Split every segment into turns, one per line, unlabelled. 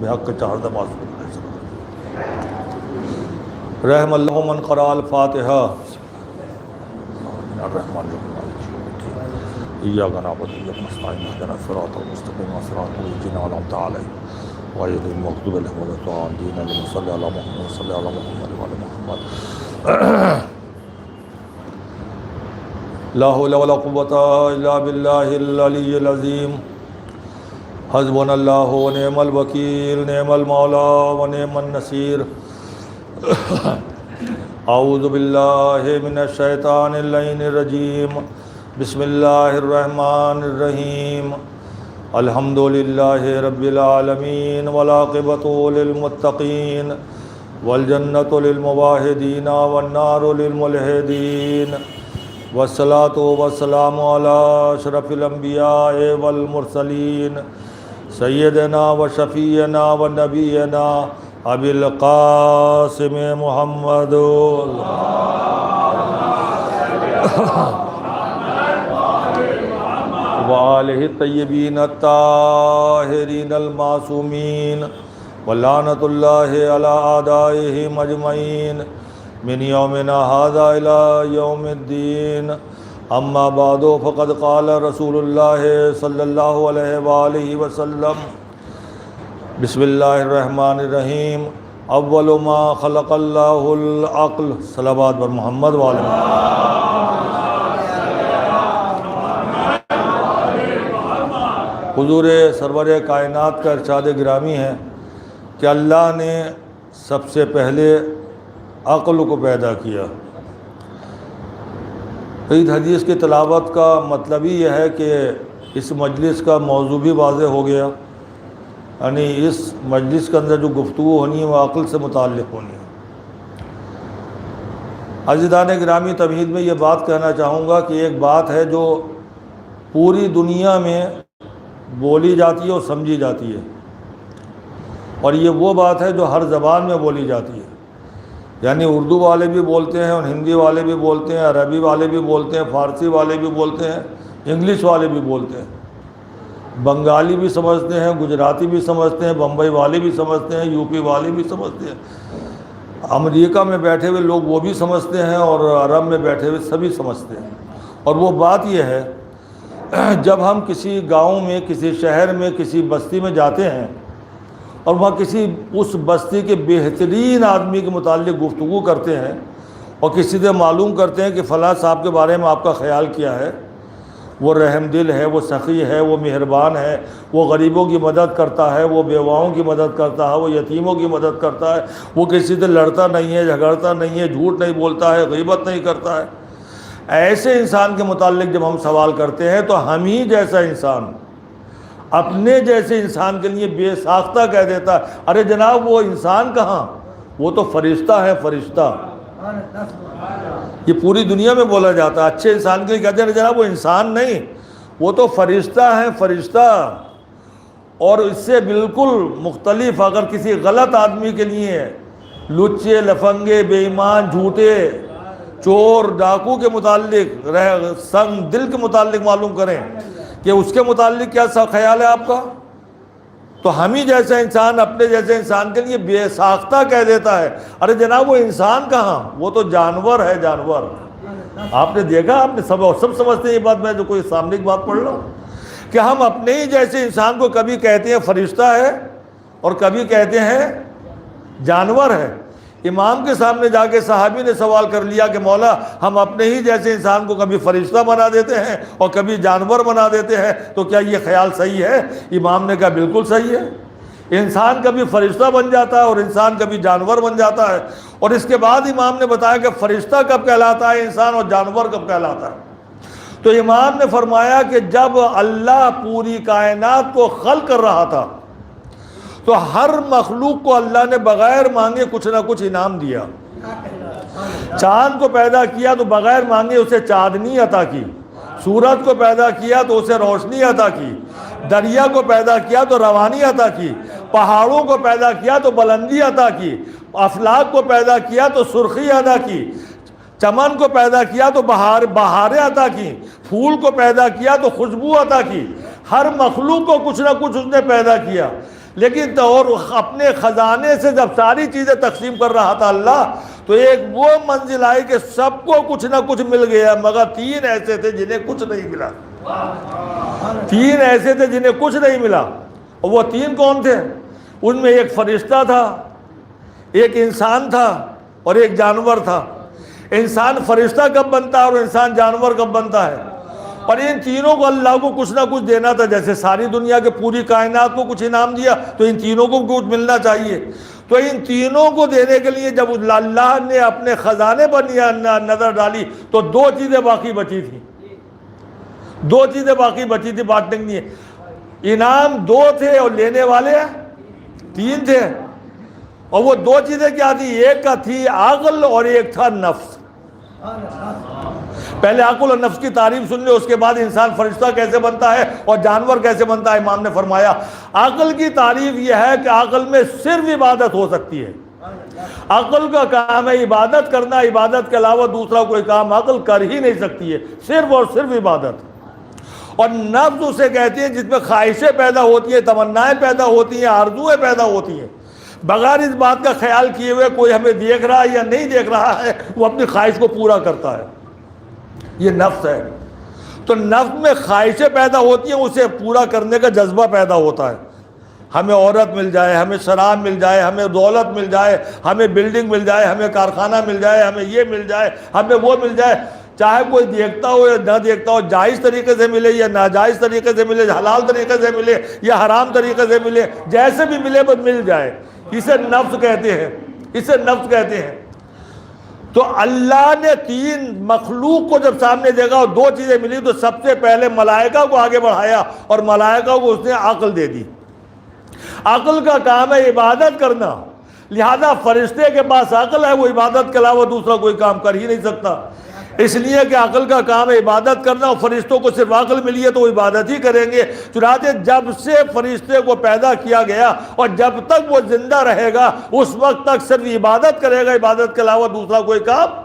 بحق چہردہ معصوم رحم اللہ من قرأ الفاتحہ الرحمن الرحیم ایاک نعبد و ایاک نستعین اہدنا الصراط المستقیم صراط الذین انعمت علیہم غیر المغضوب علیہم ولا الضالین اللہم صل علی محمد صلی علی محمد وعلی محمد لا حول ولا قوة الا باللہ العلی العظیم حسبنا اللہ ونعم الوکیل نعم المولا ونعم النصیر اعوذ باللہ من الشیطان اللعین الرجیم بسم اللہ الرحمن الرحیم الحمد للہ رب العالمین والعاقبۃ للمتقین والجنۃ للموحدین والنار للملحدین والصلاۃ والسلام علی اشرف الانبیاء والمرسلین سیدنا و شفیعنا و نبینا ابی القاسم محمد وآلہ الطیبین الطاہرین المعصومین ولعنۃ اللہ علی اعدائہم اجمعین من یومنا ھذا الی یوم الدین اما بعد فقد قال رسول اللہ صلی اللہ علیہ وآلہ وسلم بسم اللہ الرحمن الرحیم اول ما خلق اللہ العقل صلوات بر محمد وعلی حضور سرور کائنات کا ارشاد گرامی ہے کہ اللہ نے سب سے پہلے عقل کو پیدا کیا۔ عید حدیث کی تلاوت کا مطلب ہی یہ ہے کہ اس مجلس کا موضوع بھی واضح ہو گیا، یعنی اس مجلس کے اندر جو گفتگو ہونی ہے وہ عقل سے متعلق ہونی ہے۔ عزیزان گرامی، تمہید میں یہ بات کہنا چاہوں گا کہ ایک بات ہے جو پوری دنیا میں بولی جاتی ہے اور سمجھی جاتی ہے، اور یہ وہ بات ہے جو ہر زبان میں بولی جاتی ہے، یعنی اردو والے بھی بولتے ہیں اور ہندی والے بھی بولتے ہیں، عربی والے بھی بولتے ہیں، فارسی والے بھی بولتے ہیں، انگلش والے بھی بولتے ہیں، بنگالی بھی سمجھتے ہیں، گجراتی بھی سمجھتے ہیں، بمبئی والے بھی سمجھتے ہیں، یو پی والے بھی سمجھتے ہیں، امریکہ میں بیٹھے ہوئے لوگ وہ بھی سمجھتے ہیں، اور عرب میں بیٹھے ہوئے سبھی سمجھتے ہیں۔ اور وہ بات یہ ہے، جب ہم کسی گاؤں میں، کسی شہر میں، کسی بستی میں جاتے ہیں اور وہاں کسی اس بستی کے بہترین آدمی کے متعلق گفتگو کرتے ہیں اور کسی سے معلوم کرتے ہیں کہ فلاں صاحب کے بارے میں آپ کا خیال کیا ہے، وہ رحم دل ہے، وہ سخی ہے، وہ مہربان ہے، وہ غریبوں کی مدد کرتا ہے، وہ بیواؤں کی مدد کرتا ہے، وہ یتیموں کی مدد کرتا ہے، وہ کسی سے لڑتا نہیں ہے، جھگڑتا نہیں ہے، جھوٹ نہیں بولتا ہے، غیبت نہیں کرتا ہے، ایسے انسان کے متعلق جب ہم سوال کرتے ہیں تو ہم ہی جیسا انسان اپنے جیسے انسان کے لیے بے ساختہ کہہ دیتا ہے، ارے جناب وہ انسان کہاں، وہ تو فرشتہ ہے، فرشتہ۔ یہ پوری دنیا میں بولا جاتا ہے، اچھے انسان کے لیے کہتے ہیں جناب وہ انسان نہیں، وہ تو فرشتہ ہے، فرشتہ۔ اور اس سے بالکل مختلف اگر کسی غلط آدمی کے لیے لچے، لفنگے، بے ایمان، جھوٹے، چور، ڈاکو کے متعلق، سنگ دل کے متعلق معلوم کریں کہ اس کے متعلق کیا سا خیال ہے آپ کا، تو ہم ہی جیسا انسان اپنے جیسے انسان کے لیے بے ساختہ کہہ دیتا ہے، ارے جناب وہ انسان کہاں، وہ تو جانور ہے، جانور۔ آپ نے دیکھا، آپ نے سب سمجھتے ہیں یہ بات، میں جو کوئی سامنے کی بات پڑھ رہا ہوں کہ ہم اپنے ہی جیسے انسان کو کبھی کہتے ہیں فرشتہ ہے اور کبھی کہتے ہیں جانور ہے۔ امام کے سامنے جا کے صحابی نے سوال کر لیا کہ مولا ہم اپنے ہی جیسے انسان کو کبھی فرشتہ بنا دیتے ہیں اور کبھی جانور بنا دیتے ہیں، تو کیا یہ خیال صحیح ہے؟ امام نے کہا بالکل صحیح ہے، انسان کبھی فرشتہ بن جاتا ہے اور انسان کبھی جانور بن جاتا ہے۔ اور اس کے بعد امام نے بتایا کہ فرشتہ کب کہلاتا ہے انسان اور جانور کب کہلاتا ہے۔ تو امام نے فرمایا کہ جب اللہ پوری کائنات کو خلق کر رہا تھا تو ہر مخلوق کو اللہ نے بغیر مانگے کچھ نہ کچھ انعام دیا۔ چاند کو پیدا کیا تو بغیر مانگے اسے چاندنی عطا کی، سورج کو پیدا کیا تو اسے روشنی عطا کی، دریا کو پیدا کیا تو روانی عطا کی، پہاڑوں کو پیدا کیا تو بلندی عطا کی، افلاک کو پیدا کیا تو سرخی عطا کی، چمن کو پیدا کیا تو بہاریں عطا کی، پھول کو پیدا کیا تو خوشبو عطا کی۔ ہر مخلوق کو کچھ نہ کچھ اس نے پیدا کیا، لیکن تو اور اپنے خزانے سے جب ساری چیزیں تقسیم کر رہا تھا اللہ، تو ایک وہ منزل آئی کہ سب کو کچھ نہ کچھ مل گیا، مگر 3 ایسے تھے جنہیں کچھ نہیں ملا۔ 3 ایسے تھے جنہیں کچھ نہیں ملا، اور وہ 3 کون تھے؟ ان میں ایک فرشتہ تھا، ایک انسان تھا، اور ایک جانور تھا۔ انسان فرشتہ کب بنتا ہے اور انسان جانور کب بنتا ہے؟ اور ان تینوں کو اللہ کو کچھ نہ کچھ دینا تھا، جیسے ساری دنیا کے پوری کائنات کو کچھ انعام دیا تو ان تینوں کو کچھ ملنا چاہیے۔ تو ان تینوں کو دینے کے لیے جب اللہ نے اپنے خزانے پر نظر ڈالی تو 2 چیزیں باقی بچی تھیں، 2 چیزیں باقی بچی تھی بانٹنے کے لیے۔ انعام 2 تھے اور لینے والے 3 تھے، اور وہ 2 چیزیں کیا تھی؟ ایک کا تھی عقل اور ایک تھا نفس۔ پہلے عقل اور نفس کی تعریف سن لے، اس کے بعد انسان فرشتہ کیسے بنتا ہے اور جانور کیسے بنتا ہے۔ امام نے فرمایا عقل کی تعریف یہ ہے کہ عقل میں صرف عبادت ہو سکتی ہے، عقل کا کام ہے عبادت کرنا، عبادت کے علاوہ دوسرا کوئی کام عقل کر ہی نہیں سکتی ہے، صرف اور صرف عبادت۔ اور نفس اسے کہتے ہیں جس میں خواہشیں پیدا ہوتی ہیں، تمنائیں پیدا ہوتی ہیں، آرزویں پیدا ہوتی ہیں، بغیر اس بات کا خیال کیے ہوئے کوئی ہمیں دیکھ رہا ہے یا نہیں دیکھ رہا ہے، وہ اپنی خواہش کو پورا کرتا ہے، یہ نفس ہے۔ تو نفس میں خواہشیں پیدا ہوتی ہیں، اسے پورا کرنے کا جذبہ پیدا ہوتا ہے۔ ہمیں عورت مل جائے، ہمیں شراب مل جائے، ہمیں دولت مل جائے، ہمیں بلڈنگ مل جائے، ہمیں کارخانہ مل جائے، ہمیں یہ مل جائے، ہمیں وہ مل جائے، چاہے کوئی دیکھتا ہو یا نہ دیکھتا ہو، جائز طریقے سے ملے یا ناجائز طریقے سے ملے، حلال طریقے سے ملے یا حرام طریقے سے ملے، جیسے بھی ملے بس مل جائے، اسے نفس کہتے ہیں، اسے نفس کہتے ہیں۔ تو اللہ نے 3 مخلوق کو جب سامنے دیکھا اور 2 چیزیں ملی تو سب سے پہلے ملائکہ کو آگے بڑھایا، اور ملائکہ کو اس نے عقل دے دی۔ عقل کا کام ہے عبادت کرنا، لہذا فرشتے کے پاس عقل ہے، وہ عبادت کے علاوہ دوسرا کوئی کام کر ہی نہیں سکتا، اس لیے کہ عقل کا کام ہے عبادت کرنا، اور فرشتوں کو صرف عقل ملی ہے تو وہ عبادت ہی کریں گے۔ چنانچہ جب سے فرشتے کو پیدا کیا گیا اور جب تک وہ زندہ رہے گا اس وقت تک صرف عبادت کرے گا، عبادت کے علاوہ دوسرا کوئی کام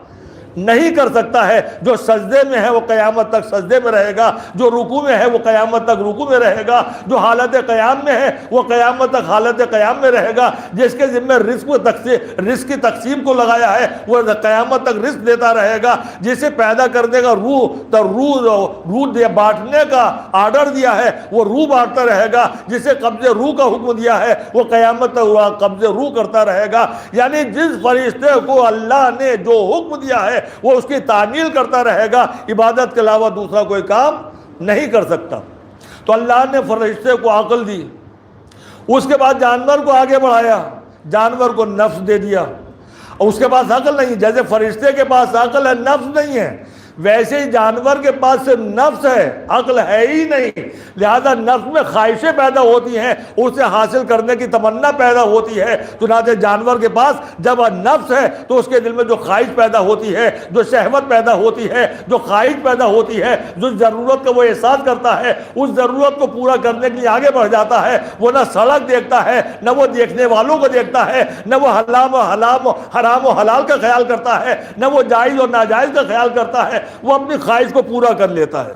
نہیں کر سکتا ہے۔ جو سجدے میں ہے وہ قیامت تک سجدے میں رہے گا، جو رکوع میں ہے وہ قیامت تک رکوع میں رہے گا، جو حالت قیام میں ہے وہ قیامت تک حالت قیام میں رہے گا، جس کے ذمہ رزق کی تقسیم کو لگایا ہے وہ قیامت تک رزق دیتا رہے گا، جسے پیدا کرنے کا روح بانٹنے کا آرڈر دیا ہے وہ روح بانٹتا رہے گا، جسے قبض روح کا حکم دیا ہے وہ قیامت تک قبض روح کرتا رہے گا۔ یعنی جس فرشتے کو اللہ نے جو حکم دیا ہے وہ اس کی تعمیل کرتا رہے گا، عبادت کے علاوہ دوسرا کوئی کام نہیں کر سکتا۔ تو اللہ نے فرشتے کو عقل دی، اس کے بعد جانور کو آگے بڑھایا، جانور کو نفس دے دیا، اور اس کے پاس عقل نہیں، جیسے فرشتے کے پاس عقل ہے نفس نہیں ہے، ویسے ہی جانور کے پاس صرف نفس ہے، عقل ہے ہی نہیں، لہذا نفس میں خواہشیں پیدا ہوتی ہیں، اسے حاصل کرنے کی تمنا پیدا ہوتی ہے۔ چنانچہ جانور کے پاس جب نفس ہے تو اس کے دل میں جو خواہش پیدا ہوتی ہے، جو شہوت پیدا ہوتی ہے، جو خواہش پیدا ہوتی ہے، جو ضرورت کا وہ احساس کرتا ہے، اس ضرورت کو پورا کرنے کے لیے آگے بڑھ جاتا ہے۔ وہ نہ سڑک دیکھتا ہے، نہ وہ دیکھنے والوں کو دیکھتا ہے، نہ وہ حرام و حلال کا خیال کرتا ہے، نہ وہ جائز اور ناجائز کا خیال کرتا ہے، وہ اپنی خواہش کو پورا کر لیتا ہے۔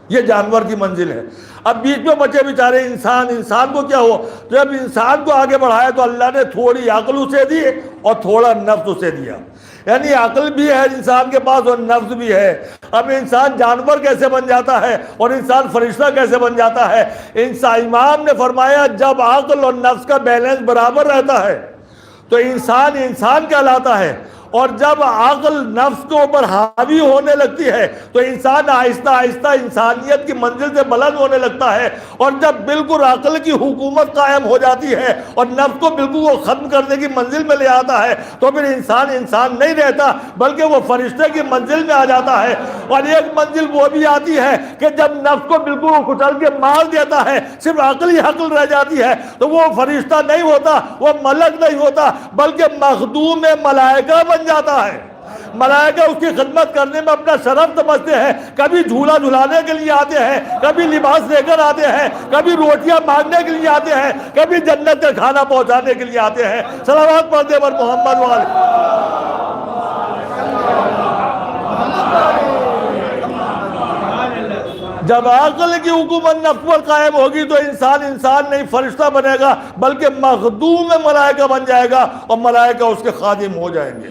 یہ جانور کی منزل ہے۔ اب بیچ میں بچے بیچارے انسان کو کیا ہو؟ تو جب انسان کو آگے بڑھایا تو اللہ نے تھوڑی عقل اسے دی اور تھوڑا نفس اسے دیا، یعنی عقل بھی ہے انسان کے پاس اور نفس بھی ہے۔ اب انسان جانور کیسے بن جاتا ہے اور انسان فرشتہ کیسے بن جاتا ہے؟ امام نے فرمایا جب عقل اور نفس کا بیلنس برابر رہتا ہے تو انسان کہلاتا ہے، اور جب عقل نفس کے اوپر حاوی ہونے لگتی ہے تو انسان آہستہ آہستہ انسانیت کی منزل سے بلند ہونے لگتا ہے، اور جب بالکل عقل کی حکومت قائم ہو جاتی ہے اور نفس کو بالکل وہ ختم کرنے کی منزل میں لے آتا ہے تو پھر انسان نہیں رہتا بلکہ وہ فرشتے کی منزل میں آ جاتا ہے۔ اور ایک منزل وہ بھی آتی ہے کہ جب نفس کو بالکل وہ کچل کے مار دیتا ہے، صرف عقل ہی عقل رہ جاتی ہے، تو وہ فرشتہ نہیں ہوتا، وہ ملک نہیں ہوتا بلکہ مخدوم ملائکہ بن جاتا ہے۔ ملائکہ اس کی خدمت کرنے میں اپنا شرف سمجھتے ہیں، کبھی جھولا جھلانے کے لیے آتے ہیں، کبھی لباس لے کر آتے ہیں، کبھی روٹیاں مانگنے کے لیے آتے ہیں، کبھی جنت کا کھانا پہنچانے کے لیے آتے ہیں۔ صلوات پڑھتے پر محمد والے۔ جب عقل کی حکومت نفس پر قائم ہوگی تو انسان نہیں فرشتہ بنے گا بلکہ مخدوم ملائکہ بن جائے گا اور ملائکہ اس کے خادم ہو جائیں گے۔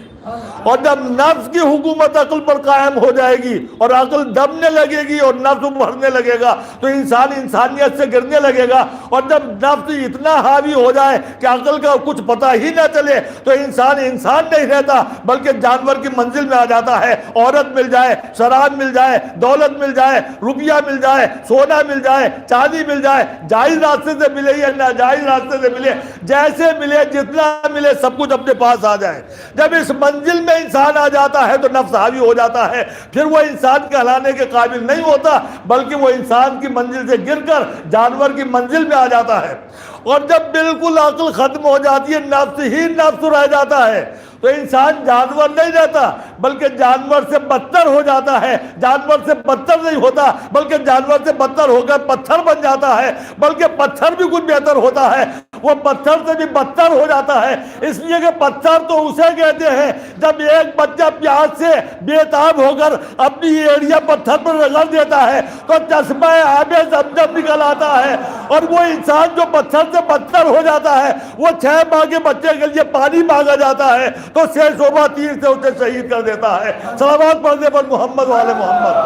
اور جب نفس کی حکومت عقل پر قائم ہو جائے گی اور عقل دبنے لگے گی اور نفس بڑھنے لگے گا تو انسان انسانیت سے گرنے لگے گا، اور جب نفس اتنا حاوی ہو جائے کہ عقل کا کچھ پتہ ہی نہ چلے تو انسان نہیں رہتا بلکہ جانور کی منزل میں آ جاتا ہے۔ عورت مل جائے، شراب مل جائے، دولت مل جائے، روپیہ مل جائے، سونا مل جائے، چاندی مل جائے، جائز راستے سے ملے یا ناجائز راستے سے ملے، جیسے ملے جتنا ملے سب کچھ اپنے پاس آ جائے۔ جب اس منزل میں انسان آ جاتا ہے تو نفس حاوی ہو جاتا ہے، پھر وہ انسان کہلانے کے قابل نہیں ہوتا بلکہ وہ انسان کی منزل سے گر کر جانور کی منزل میں آ جاتا ہے۔ اور جب بالکل عقل ختم ہو جاتی ہے، نفس ہی نفس رہ جاتا ہے، تو انسان جانور نہیں رہتا بلکہ جانور سے بدتر ہو جاتا ہے۔ جانور سے بدتر نہیں ہوتا بلکہ جانور سے بدتر ہو کر پتھر بن جاتا ہے، بلکہ پتھر بھی کچھ بہتر ہوتا ہے، وہ پتھر سے بھی بدتر ہو جاتا ہے۔ اس لیے کہ پتھر تو اسے کہتے ہیں جب ایک بچہ پیاس سے بے تاب ہو کر اپنی ایڑیاں پتھر پر رگڑ دیتا ہے تو چشمہ آب زمزم نکل آتا ہے، اور وہ انسان جو پتھر سے بدتر ہو جاتا ہے وہ 6 ماہ کے بچے کے لیے پانی مانگا جاتا ہے تو سے صوبہ تیر سے اسے شہید کر دیتا ہے۔ صلوات پڑھنے پر محمد والے محمد۔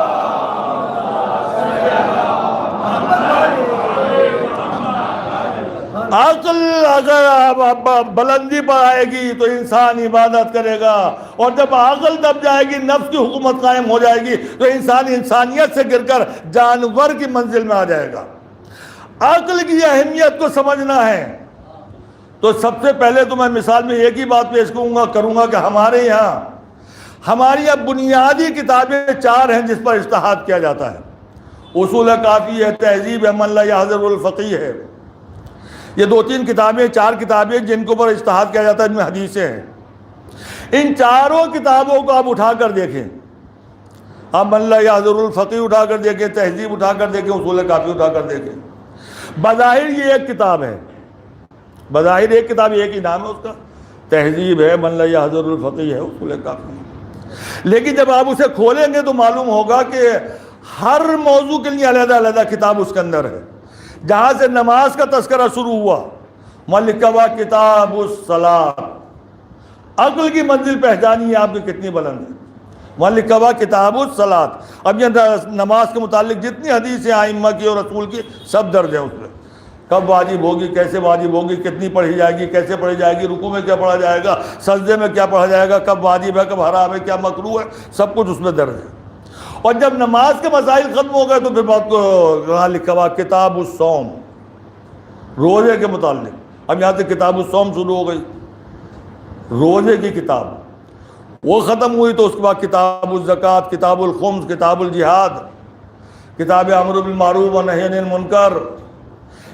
عقل اگر بلندی پر آئے گی تو انسان عبادت کرے گا، اور جب عقل دب جائے گی، نفس کی حکومت قائم ہو جائے گی تو انسان انسانیت سے گر کر جانور کی منزل میں آ جائے گا۔ عقل کی اہمیت کو سمجھنا ہے تو سب سے پہلے تو میں مثال میں ایک ہی بات پیش کروں گا کہ ہمارے یہاں بنیادی کتابیں 4 ہیں جس پر اجتہاد کیا جاتا ہے۔ اصول کافی ہے، تہذیب ہے، من لا یحضر الفقیہ ہے۔ یہ 2-3 کتابیں، 4 کتابیں جن کے اوپر اجتہاد کیا جاتا ہے، ان میں حدیثیں ہیں۔ ان چاروں کتابوں کو آپ اٹھا کر دیکھیں، آپ من لا یحضر الفقیہ اٹھا کر دیکھیں، تہذیب اٹھا کر دیکھیں، اصول کافی اٹھا کر دیکھیں، بظاہر یہ ایک کتاب ہے، بظاہر ایک کتاب، ایک ہی نام ہے اس کا، تہذیب ہے، من لا یحضر الفقیہ ہے، اصول کافی۔ لیکن جب آپ اسے کھولیں گے تو معلوم ہوگا کہ ہر موضوع کے لیے علیحدہ علیحدہ کتاب اس کے اندر ہے۔ جہاں سے نماز کا تذکرہ شروع ہوا، وہاں لکھا ہوا کتاب الصلاۃ، عقل کی منزل پہچانی ہے آپ کی کتنی بلند ہے، وہاں لکھا ہوا کتاب الصلاۃ۔ اب یہ نماز کے متعلق جتنی حدیثیں ائمہ کی اور رسول کی سب درج ہے اس میں، کب واجب ہوگی، کیسے واجب ہوگی، کتنی پڑھی جائے گی، کیسے پڑھی جائے گی، رکوع میں کیا پڑھا جائے گا، سجدے میں کیا پڑھا جائے گا، کب واجب ہے، کب حرام ہے، کیا مکروہ ہے، سب کچھ اس میں درج ہے۔ اور جب نماز کے مسائل ختم ہو گئے تو پھر بات کو یہاں لکھا ہوا کتاب الصوم، روزے کے متعلق۔ اب یہاں سے کتاب الصوم شروع ہو گئی، روزے کی کتاب، وہ ختم ہوئی تو اس کے بعد کتاب الزکوٰۃ، کتاب الخمس، کتاب الجہاد، کتاب امر بالمعروف و نہی عن المنکر،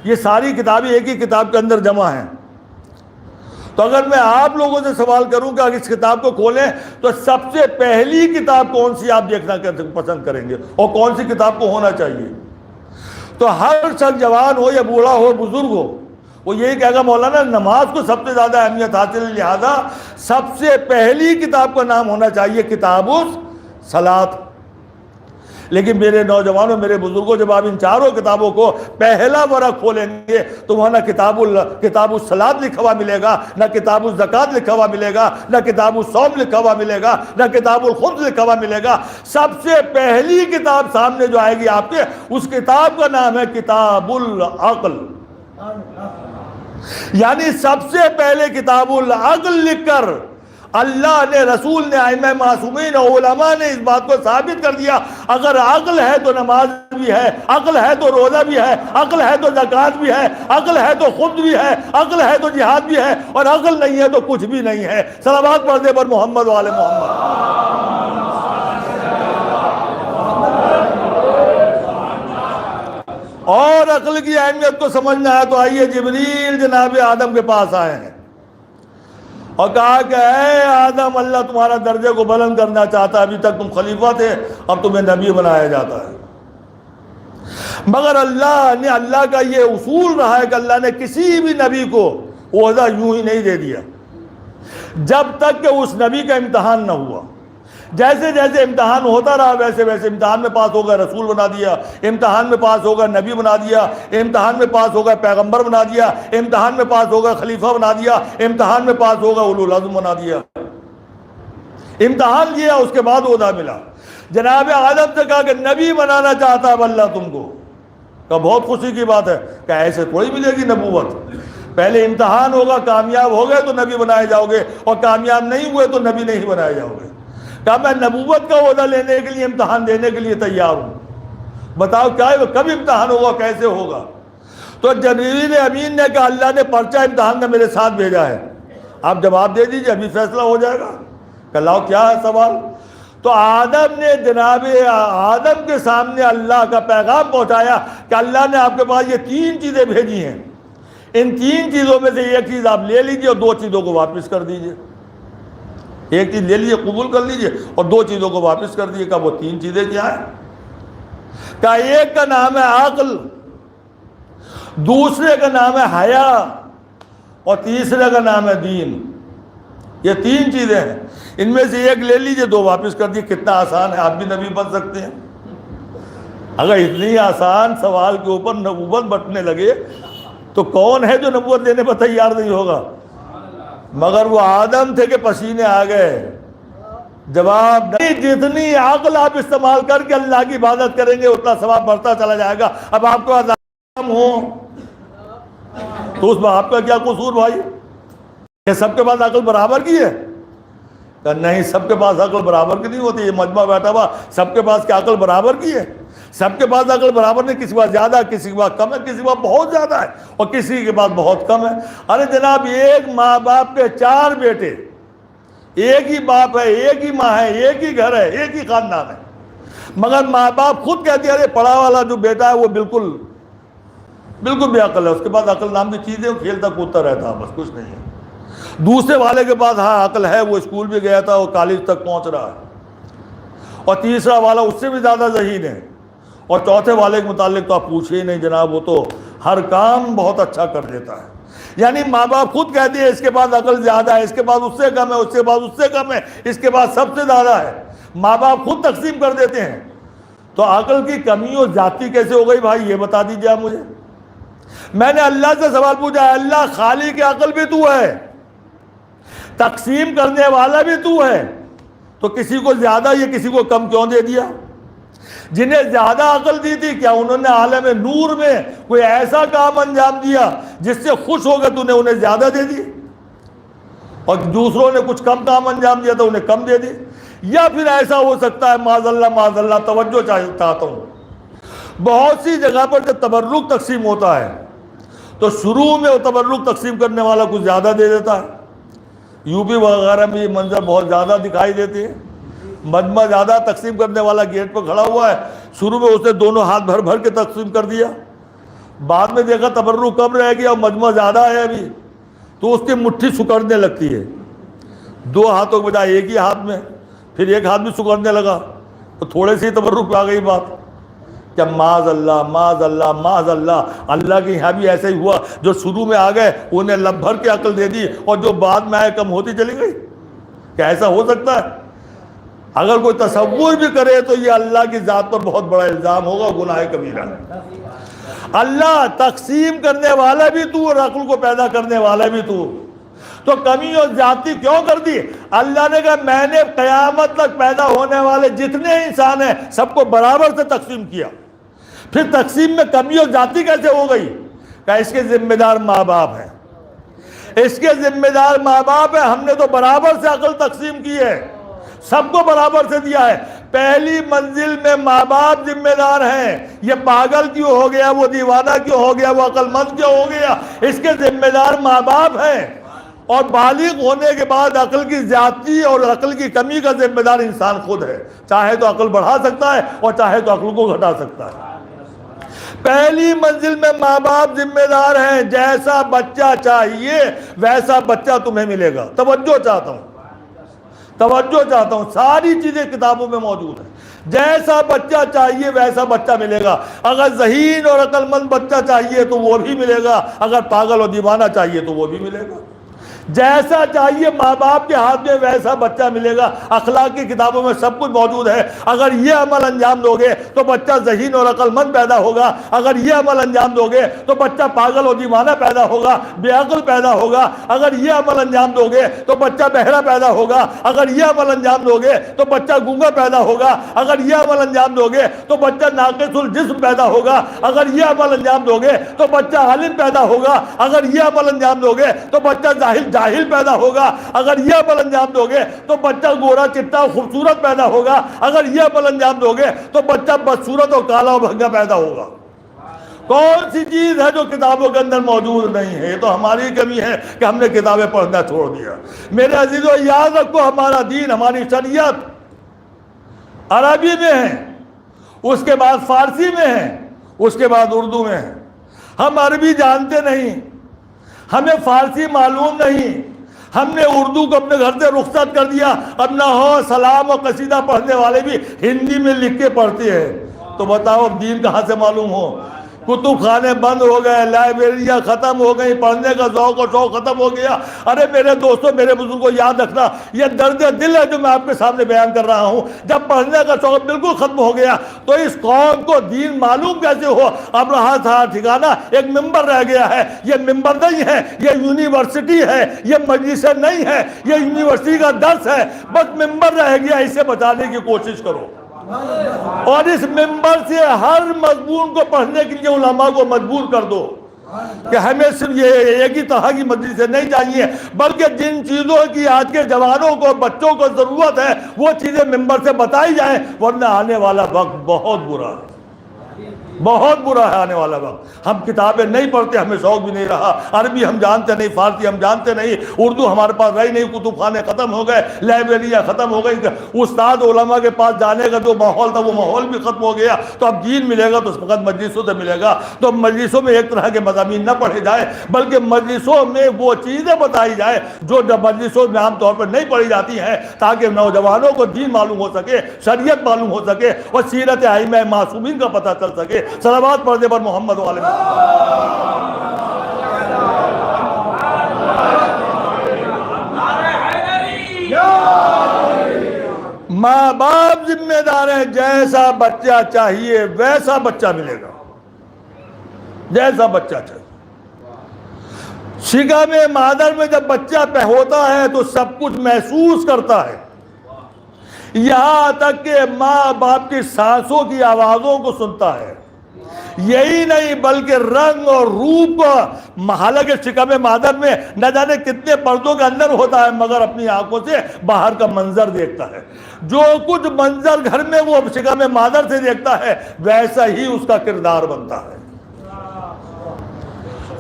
یہ ساری کتابیں ایک ہی کتاب کے اندر جمع ہیں۔ تو اگر میں آپ لوگوں سے سوال کروں کہ اگر اس کتاب کو کھولیں تو سب سے پہلی کتاب کون سی آپ دیکھنا پسند کریں گے اور کون سی کتاب کو ہونا چاہیے؟ تو ہر شخص، جوان ہو یا بوڑھا ہو، بزرگ ہو، وہ یہی کہے گا مولانا نماز کو سب سے زیادہ اہمیت حاصل ہے، لہذا سب سے پہلی کتاب کا نام ہونا چاہیے کتاب الصلاۃ۔ لیکن میرے نوجوانوں، میرے بزرگوں، جب آپ ان چاروں کتابوں کو پہلا ورق کھولیں گے تو وہاں نہ کتاب الصلاۃ لکھا ہوا ملے گا، نہ کتاب الزکوٰۃ لکھا ہوا ملے گا، نہ کتاب الصوم لکھا ہوا ملے گا، نہ کتاب الخمس لکھا ہوا ملے گا۔ سب سے پہلی کتاب سامنے جو آئے گی آپ کے، اس کتاب کا نام ہے کتاب العقل، یعنی سب سے پہلے کتاب العقل لکھ کر اللہ نے، رسول نے، ائمہ معصومین اور علماء نے اس بات کو ثابت کر دیا، اگر عقل ہے تو نماز بھی ہے، عقل ہے تو روزہ بھی ہے، عقل ہے تو زکوٰۃ بھی ہے، عقل ہے تو خمس بھی ہے، عقل ہے تو جہاد بھی ہے، اور عقل نہیں ہے تو کچھ بھی نہیں ہے۔ صلوات پڑھنے پر محمد و آل محمد۔ اور عقل کی اہمیت کو سمجھنا ہے تو آئیے، جبریل جناب آدم کے پاس آئے ہیں اور کہا کہ اے آدم، اللہ تمہارا درجے کو بلند کرنا چاہتا ہے، ابھی تک تم خلیفہ تھے، اب تمہیں نبی بنایا جاتا ہے۔ مگر اللہ کا یہ اصول رہا ہے کہ اللہ نے کسی بھی نبی کو عہدہ یوں ہی نہیں دے دیا جب تک کہ اس نبی کا امتحان نہ ہوا۔ جیسے جیسے امتحان ہوتا رہا ویسے ویسے امتحان میں پاس ہوگا رسول بنا دیا، امتحان میں پاس ہوگا نبی بنا دیا، امتحان میں پاس ہوگا پیغمبر بنا دیا، امتحان میں پاس ہوگا خلیفہ بنا دیا، امتحان میں پاس ہوگا اولو العزم بنا دیا۔ امتحان لیا، اس کے بعد عہدہ ملا۔ جناب آدم سے کہا کہ نبی بنانا چاہتا ہے اللہ تم کو، کہ بہت خوشی کی بات ہے، کہ ایسے تھوڑی ملے گی نبوت، پہلے امتحان ہوگا، کامیاب ہو گئے تو نبی بنائے جاؤ گے، اور کامیاب نہیں ہوئے تو نبی نہیں بنائے جاؤ گے۔ کہا میں نبوت کا عہدہ لینے کے لیے، امتحان دینے کے لیے تیار ہوں، بتاؤ کیا ہے، کب امتحان ہوگا، کیسے ہوگا؟ تو جبریل امین نے کہا اللہ نے پرچہ امتحان کا میرے ساتھ بھیجا ہے، آپ جواب دے دیجئے، ابھی فیصلہ ہو جائے گا۔ کہ لاؤ کیا ہے سوال؟ تو آدم نے جناب آدم کے سامنے اللہ کا پیغام پہنچایا کہ اللہ نے آپ کے پاس یہ 3 چیزیں بھیجی ہیں، ان 3 چیزوں میں سے ایک چیز آپ لے لیجئے اور 2 چیزوں کو واپس کر دیجئے۔ ایک چیز لے لیجئے، قبول کر لیجئے، اور 2 چیزوں کو واپس کر دیجئے۔ کہ وہ 3 چیزیں کیا ہیں؟ کہ ایک کا نام ہے عقل، دوسرے کا نام ہے حیا، اور تیسرے کا نام ہے دین۔ یہ 3 چیزیں ہیں، ان میں سے ایک لے لیجئے، 2 واپس کر دیجئے۔ کتنا آسان ہے، آپ بھی نبی بن سکتے ہیں۔ اگر اتنی آسان سوال کے اوپر نبوت بٹنے لگے تو کون ہے جو نبوت لینے پر تیار نہیں ہوگا؟ مگر وہ آدم تھے کہ پسینے آ گئے، جواب نہیں۔ جتنی عقل آپ استعمال کر کے اللہ کی عبادت کریں گے اتنا ثواب بڑھتا چلا جائے گا۔ اب آپ کو عذاب ہو تو اس میں آپ کا کیا قصور بھائی؟ کہ سب کے پاس عقل برابر کی ہے؟ کہ نہیں، سب کے پاس عقل برابر کی نہیں ہوتی۔ یہ مجمع بیٹھا ہوا سب کے پاس کیا عقل برابر کی ہے؟ سب کے پاس عقل برابر نہیں، کسی کے پاس زیادہ، کسی کے پاس کم ہے، کسی کے پاس بہت زیادہ ہے، اور کسی کے پاس بہت کم ہے۔ ارے جناب ایک ماں باپ کے 4 بیٹے، ایک ہی باپ ہے، ایک ہی ماں ہے، ایک ہی گھر ہے، ایک ہی خاندان ہے، مگر ماں باپ خود کہتے ہیں ارے پڑھا والا جو بیٹا ہے وہ بالکل بے عقل ہے، اس کے پاس عقل نام کی چیز ہے، وہ کھیلتا کودتا رہتا ہے، بس کچھ نہیں ہے۔ دوسرے والے کے پاس ہاں عقل ہے، وہ اسکول بھی گیا تھا، وہ کالج تک پہنچ رہا ہے، اور تیسرا والا اس سے بھی زیادہ ذہین ہے، اور چوتھے والے کے متعلق تو آپ پوچھے ہی نہیں جناب، وہ تو ہر کام بہت اچھا کر دیتا ہے۔ یعنی ماں باپ خود کہتے ہیں اس کے پاس عقل زیادہ ہے، اس کے پاس اس سے کم ہے، اس کے پاس اس سے کم ہے، اس کے پاس سب سے زیادہ ہے، ماں باپ خود تقسیم کر دیتے ہیں۔ تو عقل کی کمی اور زیادتی کیسے ہو گئی بھائی، یہ بتا دیجیے آپ مجھے۔ میں نے اللہ سے سوال پوچھا، اللہ خالق عقل بھی تو ہے، تقسیم کرنے والا بھی تو ہے، تو کسی کو زیادہ یا کسی کو کم کیوں دے دیا؟ جنہیں زیادہ عقل دی تھی کیا انہوں نے عالم نور میں کوئی ایسا کام انجام دیا جس سے خوش ہو گئے تو نے انہیں زیادہ دے دی، اور دوسروں نے کچھ کم کام انجام دیا تو انہیں کم دے دی؟ یا پھر ایسا ہو سکتا ہے، معاذ اللہ توجہ چاہتا ہوں، بہت سی جگہ پر جب تبرک تقسیم ہوتا ہے تو شروع میں وہ تبرک تقسیم کرنے والا کچھ زیادہ دے دیتا ہے۔ یو پی وغیرہ میں یہ منظر بہت زیادہ دکھائی دیتے ہیں، مجمع زیادہ تقسیم کرنے والا گیٹ پہ کھڑا ہوا ہے، شروع میں اس نے دونوں ہاتھ بھر بھر کے تقسیم کر دیا، بعد میں دیکھا تبرک کم رہ گیا اور مجمع زیادہ ہے ابھی، تو اس کی مٹھی سکڑنے لگتی ہے، 2 ہاتھوں کے بجائے ایک ہی ہاتھ میں، پھر ایک ہاتھ بھی سکڑنے لگا، تو تھوڑے سے ہی تبرک پہ آ گئی بات۔ کہ معاذ اللہ، اللہ کے یہاں بھی ایسا ہی ہوا، جو شروع میں آ گئے انہیں لب بھر کے عقل دے دی، اور جو بعد میں آئے کم ہوتی چلی گئی۔ کیا ایسا ہو سکتا ہے؟ اگر کوئی تصور بھی کرے تو یہ اللہ کی ذات پر بہت بڑا الزام ہوگا، گناہ کبیرہ۔ اللہ تقسیم کرنے والا بھی تو اور عقل کو پیدا کرنے والا بھی تو کمی اور زیادتی کیوں کر دی؟ اللہ نے کہا میں نے قیامت تک پیدا ہونے والے جتنے انسان ہیں سب کو برابر سے تقسیم کیا، پھر تقسیم میں کمی اور زیادتی کیسے ہو گئی؟ کہ اس کے ذمہ دار ماں باپ ہیں، اس کے ذمہ دار ماں باپ ہیں، ہم نے تو برابر سے عقل تقسیم کی ہے، سب کو برابر سے دیا ہے۔ پہلی منزل میں ماں باپ ذمہ دار ہیں، یہ پاگل کیوں ہو گیا، وہ دیوانہ کیوں ہو گیا، وہ عقل مند کیوں ہو گیا، اس کے ذمہ دار ماں باپ ہیں۔ اور بالغ ہونے کے بعد عقل کی زیادتی اور عقل کی کمی کا ذمہ دار انسان خود ہے، چاہے تو عقل بڑھا سکتا ہے اور چاہے تو عقل کو گھٹا سکتا ہے۔ پہلی منزل میں ماں باپ ذمہ دار ہیں، جیسا بچہ چاہیے ویسا بچہ تمہیں ملے گا۔ توجہ چاہتا ہوں، ساری چیزیں کتابوں میں موجود ہیں، جیسا بچہ چاہیے ویسا بچہ ملے گا۔ اگر ذہین اور عقل مند بچہ چاہیے تو وہ بھی ملے گا، اگر پاگل اور دیوانہ چاہیے تو وہ بھی ملے گا۔ جیسا چاہیے ماں باپ کے ہاتھ میں ویسا بچہ ملے گا۔ اخلاق کی کتابوں میں سب کچھ موجود ہے۔ اگر یہ عمل انجام دو گے تو بچہ ذہین اور عقل مند پیدا ہوگا، اگر یہ عمل انجام دو گے تو بچہ پاگل اور دیوانہ پیدا ہوگا، بے عقل پیدا ہوگا، اگر یہ عمل انجام دو گے تو بچہ بہرا پیدا ہوگا، اگر یہ عمل انجام دو گے تو بچہ گونگا پیدا ہوگا، اگر یہ عمل انجام دو گے تو بچہ ناقص الجسم پیدا ہوگا، اگر یہ عمل انجام دو گے تو بچہ عالم پیدا ہوگا، اگر یہ عمل انجام دو گے تو بچہ جاہل پیدا ہوگا، اگر یہ عمل انجام دو گے تو بچہ گورا چٹا خوبصورت پیدا ہوگا، اگر یہ عمل انجام دو گے تو بچہ بدصورت اور کالا اور بھنگا پیدا ہوگا۔ کون سی چیز ہے جو کتابوں کے اندر موجود نہیں ہے؟ یہ تو ہماری کمی ہے کہ ہم نے کتابیں پڑھنا چھوڑ دیا۔ میرے عزیزو یاد رکھو، ہمارا دین، ہماری شریعت عربی میں ہے، اس کے بعد فارسی میں ہے، اس کے بعد اردو میں ہے۔ ہم عربی جانتے نہیں، ہمیں فارسی معلوم نہیں، ہم نے اردو کو اپنے گھر سے رخصت کر دیا۔ اب نحو، سلام اور قصیدہ پڑھنے والے بھی ہندی میں لکھ کے پڑھتے ہیں، تو بتاؤ اب دین کہاں سے معلوم ہو؟ کتب خانے بند ہو گئے، لائبریریاں ختم ہو گئی، پڑھنے کا ذوق و شوق ختم ہو گیا۔ ارے میرے دوستوں، میرے بزرگوں، یاد رکھنا، یہ درد دل ہے جو میں آپ کے سامنے بیان کر رہا ہوں۔ جب پڑھنے کا شوق بالکل ختم ہو گیا تو اس قوم کو دین معلوم کیسے ہو؟ اب رہا تھا ٹھکانہ، ایک ممبر رہ گیا ہے۔ یہ ممبر نہیں ہے، یہ یونیورسٹی ہے، یہ مجلس نہیں ہے، یہ یونیورسٹی کا درس ہے۔ بس ممبر رہ گیا، اسے بچانے کی کوشش کرو، اور اس ممبر سے ہر مضمون کو پڑھنے کے لیے علماء کو مجبور کر دو کہ ہمیں صرف یہ ایک ہی طرح کی مجلسیں نہیں چاہیے، بلکہ جن چیزوں کی آج کے جوانوں کو، بچوں کو ضرورت ہے، وہ چیزیں ممبر سے بتائی جائیں، ورنہ آنے والا وقت بہت برا ہے، بہت برا ہے آنے والا وقت۔ ہم کتابیں نہیں پڑھتے، ہمیں شوق بھی نہیں رہا، عربی ہم جانتے نہیں، فارسی ہم جانتے نہیں، اردو ہمارے پاس رہی نہیں، کتب خانے ختم ہو گئے، لائبریریاں ختم ہو گئی، استاد علماء کے پاس جانے کا جو ماحول تھا وہ ماحول بھی ختم ہو گیا۔ تو اب دین ملے گا تو فقط مجلسوں سے ملے گا۔ تو مجلسوں میں ایک طرح کے مضامین نہ پڑھے جائے، بلکہ مجلسوں میں وہ چیزیں بتائی جائے جو مجلسوں میں عام طور پر نہیں پڑھی جاتی ہیں، تاکہ نوجوانوں کو دین معلوم ہو سکے، شریعت معلوم ہو سکے، اور سیرت ائمہ معصومین کا پتہ چل سکے۔ صلوات پڑھ دے پر محمد و آل محمد۔ ماں باپ ذمہ دار ہیں، جیسا بچہ چاہیے ویسا بچہ ملے گا، جیسا بچہ چاہیے۔ شکم مادر میں جب بچہ ہوتا ہے تو سب کچھ محسوس کرتا ہے، یہاں تک کہ ماں باپ کی سانسوں کی آوازوں کو سنتا ہے۔ یہی نہیں بلکہ رنگ اور روپ کو، حالانکہ شکم مادر میں نہ جانے کتنے پردوں کے اندر ہوتا ہے، مگر اپنی آنکھوں سے باہر کا منظر دیکھتا ہے۔ جو کچھ منظر گھر میں وہ شکم مادر سے دیکھتا ہے، ویسا ہی اس کا کردار بنتا ہے۔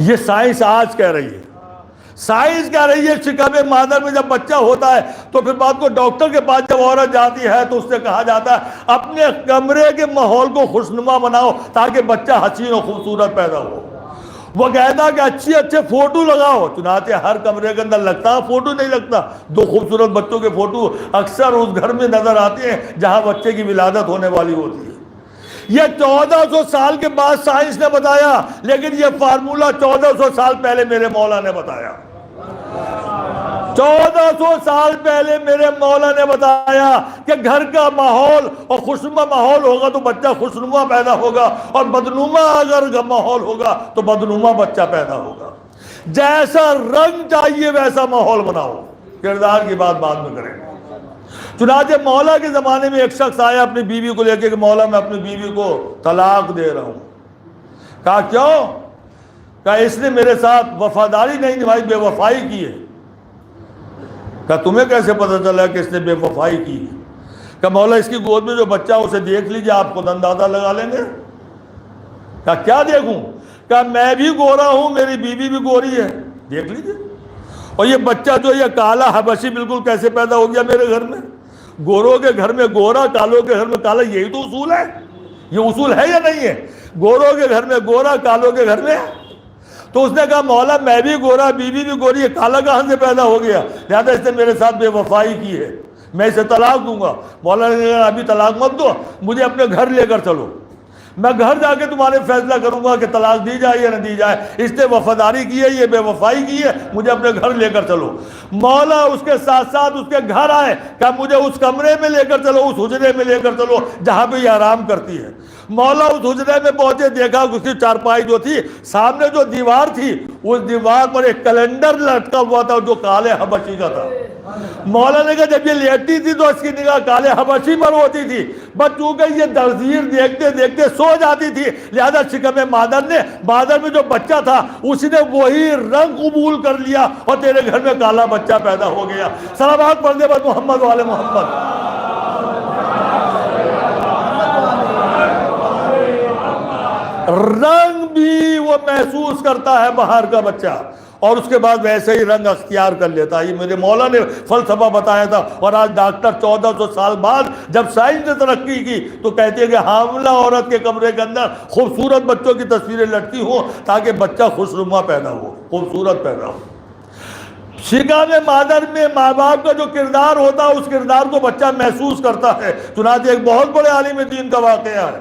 یہ سائنس آج کہہ رہی ہے، سائنس کہہ رہی ہے شکم مادر میں جب بچہ ہوتا ہے تو پھر بعد کو ڈاکٹر کے پاس جب عورت جاتی ہے تو اس سے کہا جاتا ہے اپنے کمرے کے ماحول کو خوشنما بناؤ تاکہ بچہ حسین و خوبصورت پیدا ہو۔ وہ کہتا کہ اچھے فوٹو لگاؤ، چنانچہ ہر کمرے کے اندر لگتا فوٹو نہیں لگتا، دو خوبصورت بچوں کے فوٹو اکثر اس گھر میں نظر آتے ہیں جہاں بچے کی ولادت ہونے والی ہوتی ہے۔ یہ 1400 سال کے بعد سائنس نے بتایا، لیکن یہ فارمولہ 1400 سال پہلے میرے مولا نے بتایا۔ 1400 سال پہلے میرے مولا نے بتایا کہ گھر کا ماحول اور خوشنما ماحول ہوگا تو بچہ خوشنما پیدا ہوگا، اور بدنما اگر ماحول ہوگا تو بدنما بچہ پیدا ہوگا۔ جیسا رنگ چاہیے ویسا ماحول بناؤ۔ کردار کی بات بعد میں کریں گے۔ چنانچہ مولا کے زمانے میں ایک شخص آیا اپنی بیوی کو لے کے کہ مولا میں اپنی بیوی کو طلاق دے رہا ہوں۔ کہا کیوں؟ کہا اس نے میرے ساتھ وفاداری نہیں نبھائی، بے وفائی کی ہے۔ کہا تمہیں کیسے پتہ چلا کہ اس نے بے وفائی کی؟ کہا مولا اس کی گود میں جو بچہ اسے دیکھ لیجیے، آپ خود اندازہ لگا لیں گے۔ کہا کیا دیکھوں؟ کہا میں بھی گورا ہوں، میری بیوی بھی گوری ہے، دیکھ لیجیے۔ اور یہ بچہ جو یہ کالا حبشی بالکل کیسے پیدا ہو گیا میرے گھر میں؟ گوروں کے گھر میں گورا، کالوں کے گھر میں کالا، یہی تو اصول ہے۔ یہ اصول ہے یا نہیں ہے؟ گوروں کے گھر میں گورا، کالوں کے گھر میں۔ تو اس نے کہا مولا میں بھی گورا، بیوی بھی گوری ہے، کالا کہاں سے پیدا ہو گیا؟ لہٰذا اس نے میرے ساتھ بے وفائی کی ہے، میں اسے طلاق دوں گا۔ مولا نے کہا ابھی طلاق مت دو، مجھے اپنے گھر لے کر چلو۔ میں گھر جا کے تمہارے فیصلہ کروں گا کہ طلاق دی جائے یا نہ دی جائے، اس نے وفاداری کی ہے، یہ بے وفائی کی ہے، مجھے اپنے گھر لے کر چلو۔ مولا اس کے ساتھ ساتھ اس کے گھر آئے، کہا مجھے اس کمرے میں لے کر چلو، اس حجرے میں لے کر چلو جہاں پہ یہ آرام کرتی ہے۔ مولا اس حجرے میں پہنچے، دیکھا اس کی چارپائی جو تھی، سامنے جو دیوار تھی اس دیوار پر ایک کیلنڈر لٹکا ہوا تھا جو کالے حبشی کا تھا۔ مولا نے کہا جب یہ لیٹتی تھی تو اس کی نگاہ کالے حبشی پر ہوتی تھی، بس چونکہ یہ درزیر دیکھتے دیکھتے سو جاتی تھی، لہذا شکم مادر میں جو بچہ تھا اسی نے وہی رنگ قبول کر لیا اور تیرے گھر میں کالا بچہ پیدا ہو گیا۔ صلوات پڑھ دے بس محمد والے محمد۔ رنگ بھی وہ محسوس کرتا ہے باہر کا بچہ، اور اس کے بعد ویسے ہی رنگ اختیار کر لیتا ہے۔ یہ میرے مولا نے فلسفہ بتایا تھا، اور آج ڈاکٹر 1400 سال بعد جب سائنس نے ترقی کی تو کہتے ہیں کہ حاملہ عورت کے کمرے کے اندر خوبصورت بچوں کی تصویریں لٹکی ہوں تاکہ بچہ خوشنما پیدا ہو، خوبصورت پیدا ہو۔ شکم مادر میں ماں باپ کا جو کردار ہوتا ہے اس کردار کو بچہ محسوس کرتا ہے۔ چنانچہ ایک بہت بڑے عالم دین کا واقعہ ہے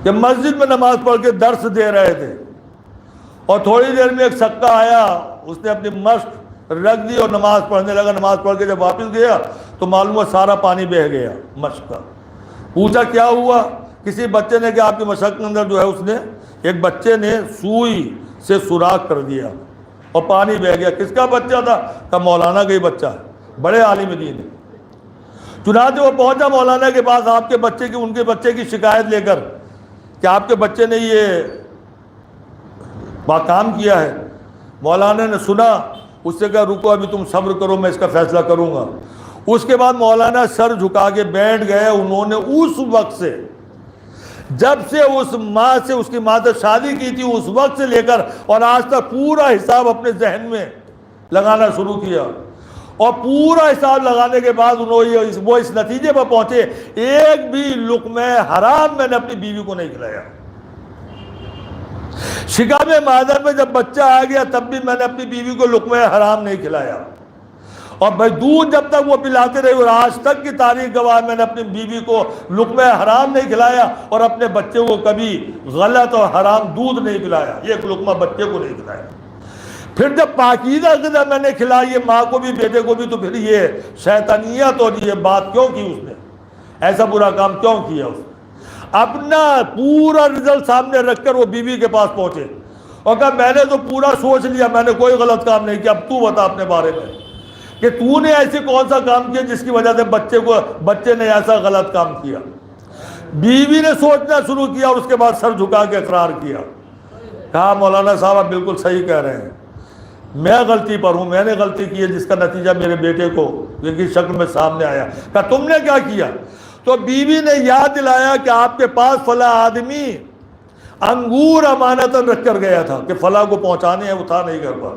کہ مسجد میں نماز پڑھ کے درس دے رہے تھے، اور تھوڑی دیر میں ایک سکہ آیا، اس نے اپنی مشق رکھ دی اور نماز پڑھنے لگا۔ نماز پڑھ کے جب واپس گیا تو معلوم ہوا سارا پانی بہہ گیا مشق کا۔ پوچھا کیا ہوا؟ کسی بچے نے کہ آپ کی مشق کے اندر جو ہے اس نے ایک بچے نے سوئی سے سوراخ کر دیا اور پانی بہہ گیا۔ کس کا بچہ تھا؟ کہ مولانا کا ہی بچہ ہے، بڑے عالم دین ہے۔ چنانچہ وہ پہنچا مولانا کے پاس آپ کے بچے کی، ان کے بچے کی شکایت لے کر کہ آپ کے بچے نے یہ کام کیا ہے۔ مولانا نے سنا، اس سے کہا رکو ابھی تم صبر کرو، میں اس کا فیصلہ کروں گا۔ اس کے بعد مولانا سر جھکا کے بیٹھ گئے۔ انہوں نے اس وقت سے، جب سے اس ماں سے، اس کی ماں سے شادی کی تھی اس وقت سے لے کر اور آج تک پورا حساب اپنے ذہن میں لگانا شروع کیا، اور پورا حساب لگانے کے بعد وہ اس نتیجے پر پہنچے ایک بھی لقمہ حرام میں نے اپنی بیوی کو نہیں کھلایا۔ شکم مادر میں جب بچہ آ گیا تب بھی میں نے اپنی بیوی کو لقمہ حرام نہیں کھلایا، اور بھائی دودھ جب تک وہ پلاتے رہے اور آج تک کی تاریخ گواہ میں نے اپنی بیوی کو لقمہ حرام نہیں کھلایا اور اپنے بچے کو کبھی غلط اور حرام دودھ نہیں پلایا، ایک لقمہ بچے کو نہیں کھلایا۔ پھر جب پاکیزہ غذا میں نے کھلائی ماں کو بھی بیٹے کو بھی، تو پھر یہ شیطانیت اور یہ بات کیوں کی اس نے، ایسا برا کام کیوں کیا اس نے؟ اپنا پورا رزلٹ سامنے رکھ کر وہ بیوی کے پاس پہنچے اور کہا میں نے تو پورا سوچ لیا، میں نے کوئی غلط کام نہیں کیا، اب تو بتا اپنے بارے میں کہ تو نے ایسی کون سا کام کیا جس کی وجہ سے بچے نے ایسا غلط کام کیا۔ بیوی نے سوچنا شروع کیا اور اس کے بعد سر جھکا کے اقرار کیا، کہا مولانا صاحب آپ بالکل صحیح کہہ رہے ہیں، میں غلطی پر ہوں، میں نے غلطی کی ہے جس کا نتیجہ میرے بیٹے کو کی شکل میں سامنے آیا۔ کہا تم نے کیا کیا؟ تو بیوی نے یاد دلایا کہ آپ کے پاس فلاں آدمی انگور امانتاً رکھ کر گیا تھا کہ فلاں کو پہنچانے ہیں، اٹھا نہیں کر پا،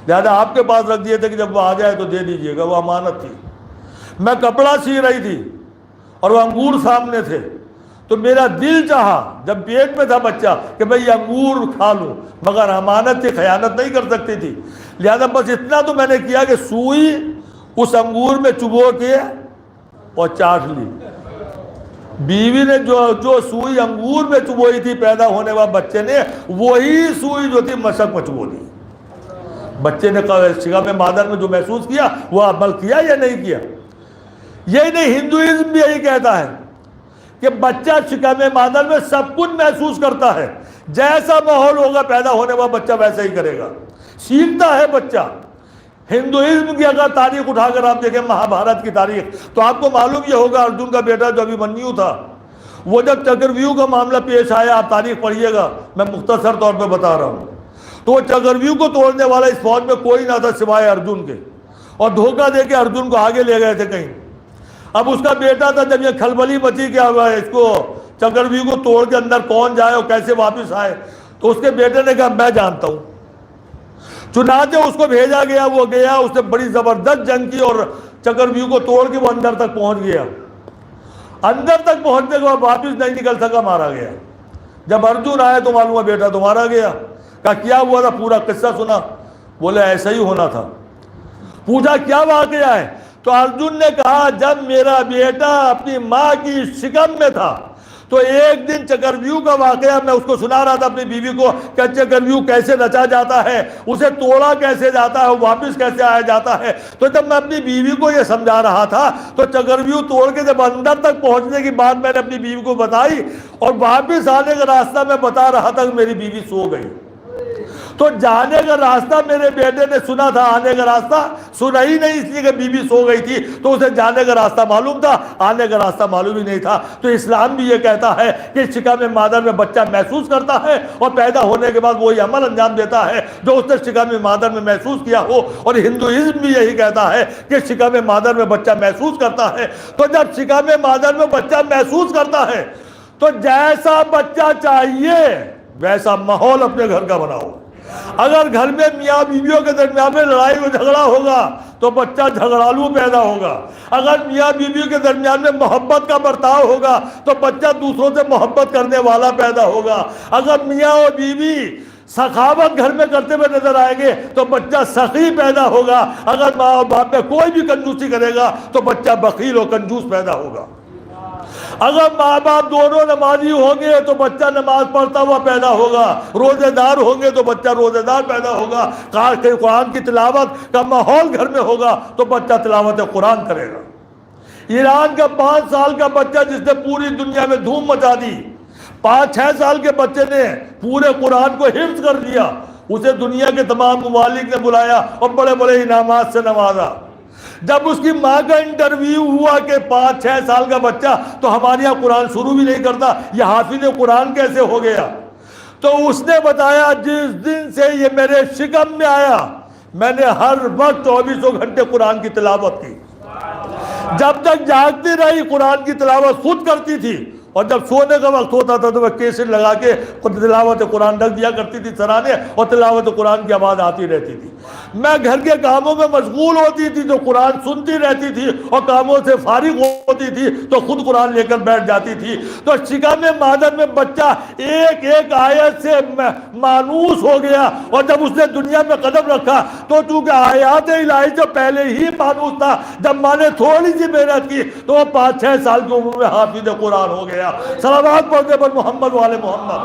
لہذا آپ کے پاس رکھ دیے تھے کہ جب وہ آ جائے تو دے دیجئے گا، وہ امانت تھی۔ میں کپڑا سی رہی تھی اور وہ انگور سامنے تھے، تو میرا دل چاہا جب پیٹ میں تھا بچہ کہ بھئی انگور کھا لوں، مگر امانت تھی، خیانت نہیں کر سکتی تھی، لہذا بس اتنا تو میں نے کیا کہ سوئی اس انگور میں چبو کے اور چاٹ لی۔ بیوی نے جو سوئی انگور میں چبوئی تھی پیدا ہونے والے بچے نے، وہی سوئی جو تھی مشق میں چبو لی۔ بچے نے شکم مادر میں جو محسوس کیا وہ عمل کیا یا نہیں کیا؟ یہی نہیں، ہندوازم بھی یہی کہتا ہے کہ بچہ شکم مادر میں سب کچھ محسوس کرتا ہے، جیسا ماحول ہوگا پیدا ہونے والا بچہ ویسا ہی کرے گا، سیکھتا ہے بچہ۔ ہندوازم کی اگر تاریخ اٹھا کر آپ دیکھیں، مہابھارت کی تاریخ، تو آپ کو معلوم یہ ہوگا ارجن کا بیٹا جو ابھیمنیو تھا، وہ جب چکرویو کا معاملہ پیش آیا، آپ تاریخ پڑھیے گا، میں مختصر طور پہ بتا رہا ہوں، تو وہ چکرویو کو توڑنے والا اس فوج میں کوئی نہ تھا سوائے ارجن کے، اور دھوکہ دے کے ارجن کو آگے لے گئے تھے کہیں۔ اب اس کا بیٹا تھا، جب یہ کھلبلی مچی کیا ہوا ہے، اس کو چکرویو کو توڑ کے اندر کون جائے اور کیسے واپس آئے، تو اس کے بیٹے نے کہا میں جانتا ہوں۔ چنانچہ اس کو بھیجا گیا، وہ گیا، اس نے بڑی زبردست جنگ کی اور چکرویو کو توڑ کے وہ اندر تک پہنچ گیا۔ اندر تک پہنچنے کے بعد واپس نہیں نکل سکا، مارا گیا۔ جب ارجن آیا تو معلوم ہوا بیٹا تو مارا گیا۔ کہا کیا ہوا تھا؟ پورا قصہ سنا۔ بولے ایسا ہی ہونا تھا۔ پوچھا کیا واقعہ ہے؟ تو ارجن نے کہا جب میرا بیٹا اپنی ماں کی شکم میں تھا تو تو ایک دن چکرویو کا واقعہ میں اس کو سنا رہا تھا اپنی بیوی کو کہ چکرویو کیسے نچا جاتا ہے، اسے توڑا کیسے جاتا ہے، واپس کیسے آیا جاتا ہے۔ تو جب میں اپنی بیوی کو یہ سمجھا رہا تھا تو چکرویو توڑ کے جب اندر تک پہنچنے کی بات میں نے اپنی بیوی کو بتائی اور واپس آنے کا راستہ میں بتا رہا تھا کہ میری بیوی سو گئی۔ تو جانے کا راستہ میرے بیٹے نے سنا تھا، آنے کا راستہ سنا ہی نہیں، اس لیے کہ بیوی سو گئی تھی تو اسے جانے کا راستہ معلوم تھا، آنے کا راستہ معلوم ہی نہیں تھا۔ تو اسلام بھی یہ کہتا ہے کہ شکم مادر میں بچہ محسوس کرتا ہے اور پیدا ہونے کے بعد وہی عمل انجام دیتا ہے جو اس نے شکم مادر میں محسوس کیا ہو، اور ہندوازم بھی یہی کہتا ہے کہ شکم مادر میں بچہ محسوس کرتا ہے۔ تو جب شکم مادر میں بچہ محسوس کرتا ہے تو جیسا بچہ چاہیے ویسا ماحول اپنے گھر کا بناؤ۔ اگر گھر میں میاں بیویوں کے درمیان میں لڑائی و جھگڑا ہوگا تو بچہ جھگڑالو پیدا ہوگا۔ اگر میاں بیویوں کے درمیان میں محبت کا برتاؤ ہوگا تو بچہ دوسروں سے محبت کرنے والا پیدا ہوگا۔ اگر میاں اور بیوی سخاوت گھر میں کرتے ہوئے نظر آئیں گے تو بچہ سخی پیدا ہوگا۔ اگر ماں اور باپ میں کوئی بھی کنجوسی کرے گا تو بچہ بخیل اور کنجوس پیدا ہوگا۔ اگر ماں باپ دونوں نمازی ہوں گے تو بچہ نماز پڑھتا ہوا پیدا ہوگا۔ روزے دار ہوں گے تو بچہ روزے دار پیدا ہوگا۔ قرآن کی تلاوت کا ماحول گھر میں ہوگا تو بچہ تلاوت قرآن کرے گا۔ ایران کا 5 سال کا بچہ جس نے پوری دنیا میں دھوم مچا دی، 5-6 سال کے بچے نے پورے قرآن کو حفظ کر دیا، اسے دنیا کے تمام ممالک نے بلایا اور بڑے بڑے انعامات سے نوازا۔ جب اس کی ماں کا انٹرویو ہوا کہ 5-6 سال کا بچہ تو ہمارے یہاں قرآن شروع بھی نہیں کرتا، یہ حافظ قرآن کیسے ہو گیا؟ تو اس نے بتایا جس دن سے یہ میرے شکم میں آیا میں نے ہر وقت 24 گھنٹے قرآن کی تلاوت کی۔ جب تک جاگتی رہی قرآن کی تلاوت خود کرتی تھی، اور جب سونے کا وقت ہوتا تھا تو وہ کیسٹ لگا کے تلاوت قرآن رکھ دیا کرتی تھی سرانے، اور تلاوت قرآن کی آواز آتی رہتی تھی۔ میں گھر کے کاموں میں مشغول ہوتی تھی تو قرآن سنتی رہتی تھی، اور کاموں سے فارغ ہوتی تھی تو خود قرآن لے کر بیٹھ جاتی تھی۔ تو شکم مادر میں بچہ ایک ایک آیت سے مانوس ہو گیا، اور جب اس نے دنیا میں قدم رکھا تو چونکہ آیات الہی جو پہلے ہی مانوس تھا، جب ماں نے تھوڑی سی محنت کی تو وہ 5-6 سال کی عمر میں حافظ قرآن ہو گیا۔ صلوات پڑھتے پر محمد والے محمد۔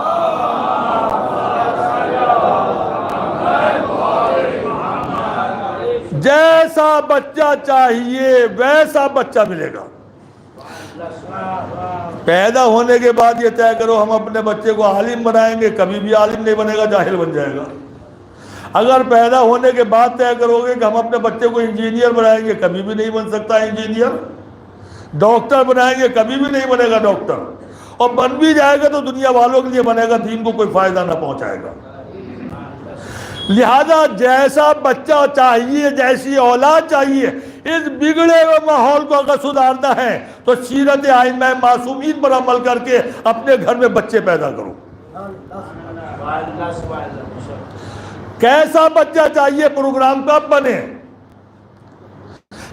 جیسا بچہ چاہیے ویسا بچہ ملے گا۔ پیدا ہونے کے بعد یہ طے کرو ہم اپنے بچے کو عالم بنائیں گے، کبھی بھی عالم نہیں بنے گا، جاہل بن جائے گا۔ اگر پیدا ہونے کے بعد طے کرو گے کہ ہم اپنے بچے کو انجینئر بنائیں گے، کبھی بھی نہیں بن سکتا انجینئر۔ ڈاکٹر بنائیں گے، کبھی بھی نہیں بنے گا ڈاکٹر، اور بن بھی جائے گا تو دنیا والوں کے لیے بنے گا، دین کو کوئی فائدہ نہ پہنچائے گا۔ لہذا جیسا بچہ چاہیے، جیسی اولاد چاہیے، اس بگڑے ہوئے ماحول کو اگر سدھارنا ہے تو سیرت ائمہ معصومین پر عمل کر کے اپنے گھر میں بچے پیدا کرو۔ کیسا بچہ چاہیے، پروگرام کب بنے؟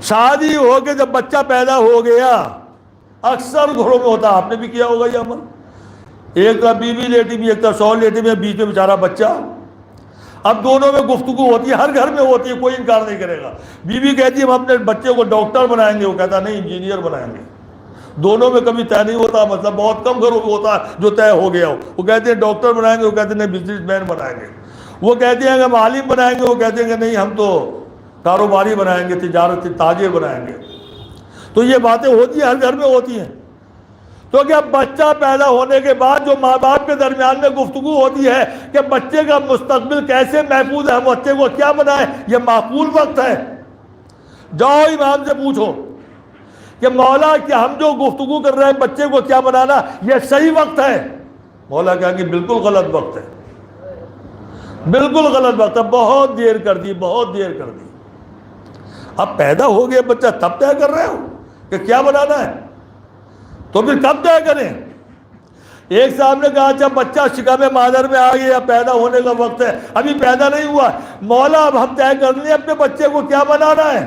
شادی ہو کے جب بچہ پیدا ہو گیا، اکثر گھروں میں ہوتا، آپ نے بھی کیا ہوگا یہ عمل، ایک طرف بیوی لیٹی بھی، ایک طرف شوہر لیٹی بھی، بیچ میں بیچارہ بچہ۔ اب دونوں میں گفتگو ہوتی ہے، ہر گھر میں ہوتی ہے، کوئی انکار نہیں کرے گا۔ بیوی کہتی ہے ہم اپنے بچے کو ڈاکٹر بنائیں گے، وہ کہتا نہیں انجینئر بنائیں گے۔ دونوں میں کبھی طے نہیں ہوتا، مطلب بہت کم گھروں میں ہوتا ہے جو طے ہو گیا ہو۔ وہ کہتے ہیں ڈاکٹر بنائیں گے، وہ کہتے ہیں نہیں بزنس مین بنائیں گے۔ وہ کہتے ہیں کہ ہم عالم بنائیں گے، وہ کہتے ہیں کہ نہیں ہم تو کاروباری بنائیں گے، تجارت تاجر بنائیں گے۔ تو یہ باتیں ہوتی ہیں، ہر گھر میں ہوتی ہیں۔ تو کیا بچہ پیدا ہونے کے بعد جو ماں باپ کے درمیان میں گفتگو ہوتی ہے کہ بچے کا مستقبل کیسے محفوظ ہے، بچے کو کیا بنائے، یہ معقول وقت ہے؟ جاؤ امام سے پوچھو کہ مولا کیا ہم جو گفتگو کر رہے ہیں بچے کو کیا بنانا، یہ صحیح وقت ہے؟ مولا کہیں گے بالکل غلط وقت ہے، بالکل غلط وقت ہے، بہت دیر کر دی، بہت دیر کر دی۔ اب پیدا ہو گیا بچہ تب طے کر رہے ہو کہ کیا بنانا ہے، تو پھر کب طے کریں؟ ایک صاحب نے کہا اچھا بچہ شکم مادر میں آ گیا، پیدا ہونے کا وقت ہے، ابھی پیدا نہیں ہوا، مولا اب ہم طے کر لیں اپنے بچے کو کیا بنانا ہے؟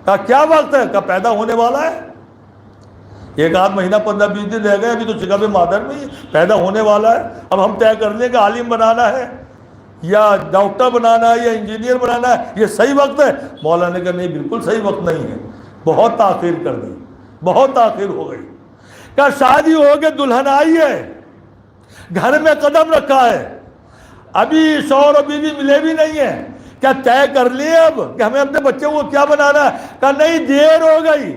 کہا کیا وقت ہے؟ کہا پیدا ہونے والا ہے، ایک آدھ مہینہ 15-20 دن رہ گئے، ابھی تو شکم مادر میں ہی پیدا ہونے والا ہے، اب ہم طے کر لیں کہ عالم بنانا ہے یا ڈاکٹر بنانا ہے یا انجینئر بنانا ہے، یہ صحیح وقت ہے؟ مولا نے کہا نہیں بالکل صحیح وقت نہیں ہے، بہت تاخیر کر دی، بہت تاخیر ہو گئی۔ کہ شادی ہو کے دلہن آئی ہے، گھر میں قدم رکھا ہے، ابھی شوہر اور بیوی ملے بھی نہیں ہیں، کیا طے کر لیے اب کہ ہمیں اپنے بچے کو کیا بنانا ہے؟ کہ نہیں، دیر ہو گئی،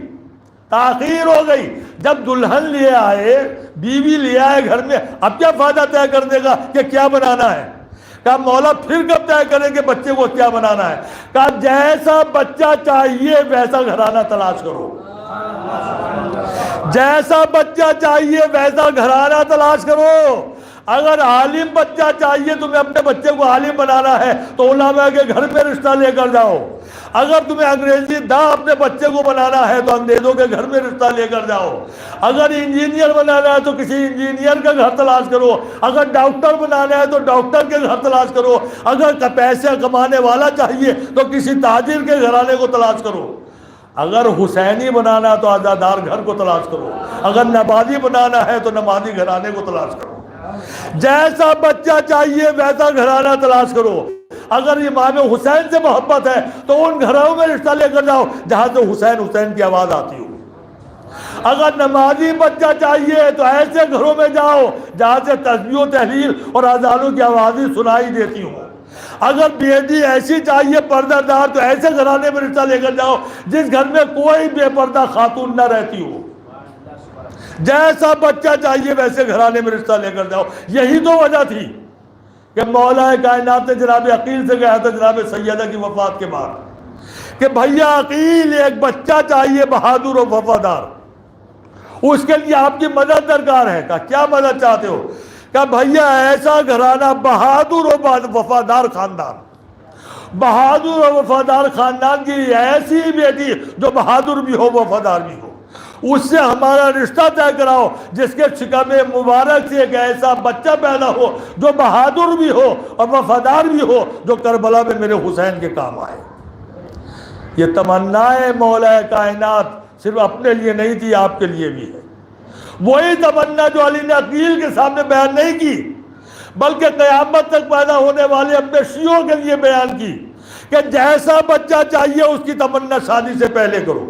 تاخیر ہو گئی، جب دلہن لے آئے، بیوی لے آئے گھر میں، اب کیا فائدہ طے کر دے گا کہ کیا بنانا ہے؟ کہا مولا پھر کب طے کریں کہ بچے کو کیا بنانا ہے؟ کہا جیسا بچہ چاہیے ویسا گھرانہ تلاش کرو، جیسا بچہ چاہیے ویسا گھرانہ تلاش کرو۔ اگر عالم بچہ چاہیے، تمہیں اپنے بچے کو عالم بنانا ہے تو علماء کے گھر میں رشتہ لے کر جاؤ۔ اگر تمہیں انگریزی داں اپنے بچے کو بنانا ہے تو انگریزوں کے گھر میں رشتہ لے کر جاؤ۔ اگر انجینئر بنانا ہے تو کسی انجینئر کا گھر تلاش کرو۔ اگر ڈاکٹر بنانا ہے تو ڈاکٹر کے گھر تلاش کرو۔ اگر پیسے کمانے والا چاہیے تو کسی تاجر کے گھرانے کو تلاش کرو۔ اگر حسینی بنانا ہے تو عزادار گھر کو تلاش کرو۔ اگر نمازی بنانا ہے تو نمازی گھرانے کو تلاش کرو۔ جیسا بچہ چاہیے ویسا گھرانہ تلاش کرو۔ اگر امام حسین سے محبت ہے تو ان گھروں میں رشتہ لے کر جاؤ جہاں سے حسین حسین کی آواز آتی ہو۔ اگر نمازی بچہ چاہیے تو ایسے گھروں میں جاؤ جہاں سے تسبیح و تحلیل اور اذانوں کی آوازیں سنائی دیتی ہوں۔ اگر بیٹی ایسی چاہیے پردہ دار تو ایسے گھرانے میں رشتہ لے کر جاؤ جس گھر میں کوئی بے پردہ خاتون نہ رہتی ہو۔ جیسا بچہ چاہیے ویسے گھرانے میں رشتہ لے کر جاؤ۔ یہی تو وجہ تھی کہ مولا کائنات نے جناب عقیل سے کہا تھا جناب سیدہ کی وفات کے بعد کہ بھیا عقیل ایک بچہ چاہیے بہادر و وفادار، اس کے لیے آپ کی مدد درکار ہے۔ کہا کیا مدد چاہتے ہو؟ کہا بھیا ایسا گھرانہ بہادر و وفادار خاندان، بہادر و وفادار خاندان کی ایسی بیٹی جو بہادر بھی ہو وفادار بھی ہو، اس سے ہمارا رشتہ طے کراؤ جس کے شکم مبارک سے ایک ایسا بچہ پیدا ہو جو بہادر بھی ہو اور وفادار بھی ہو، جو کربلا میں میرے حسین کے کام آئے۔ یہ تمنا مولا کائنات صرف اپنے لیے نہیں تھی، آپ کے لیے بھی ہے۔ وہی تمنا جو علی نے عقیل کے سامنے بیان نہیں کی بلکہ قیامت تک پیدا ہونے والے اپنے شیعوں کے لیے بیان کی کہ جیسا بچہ چاہیے اس کی تمنا شادی سے پہلے کرو۔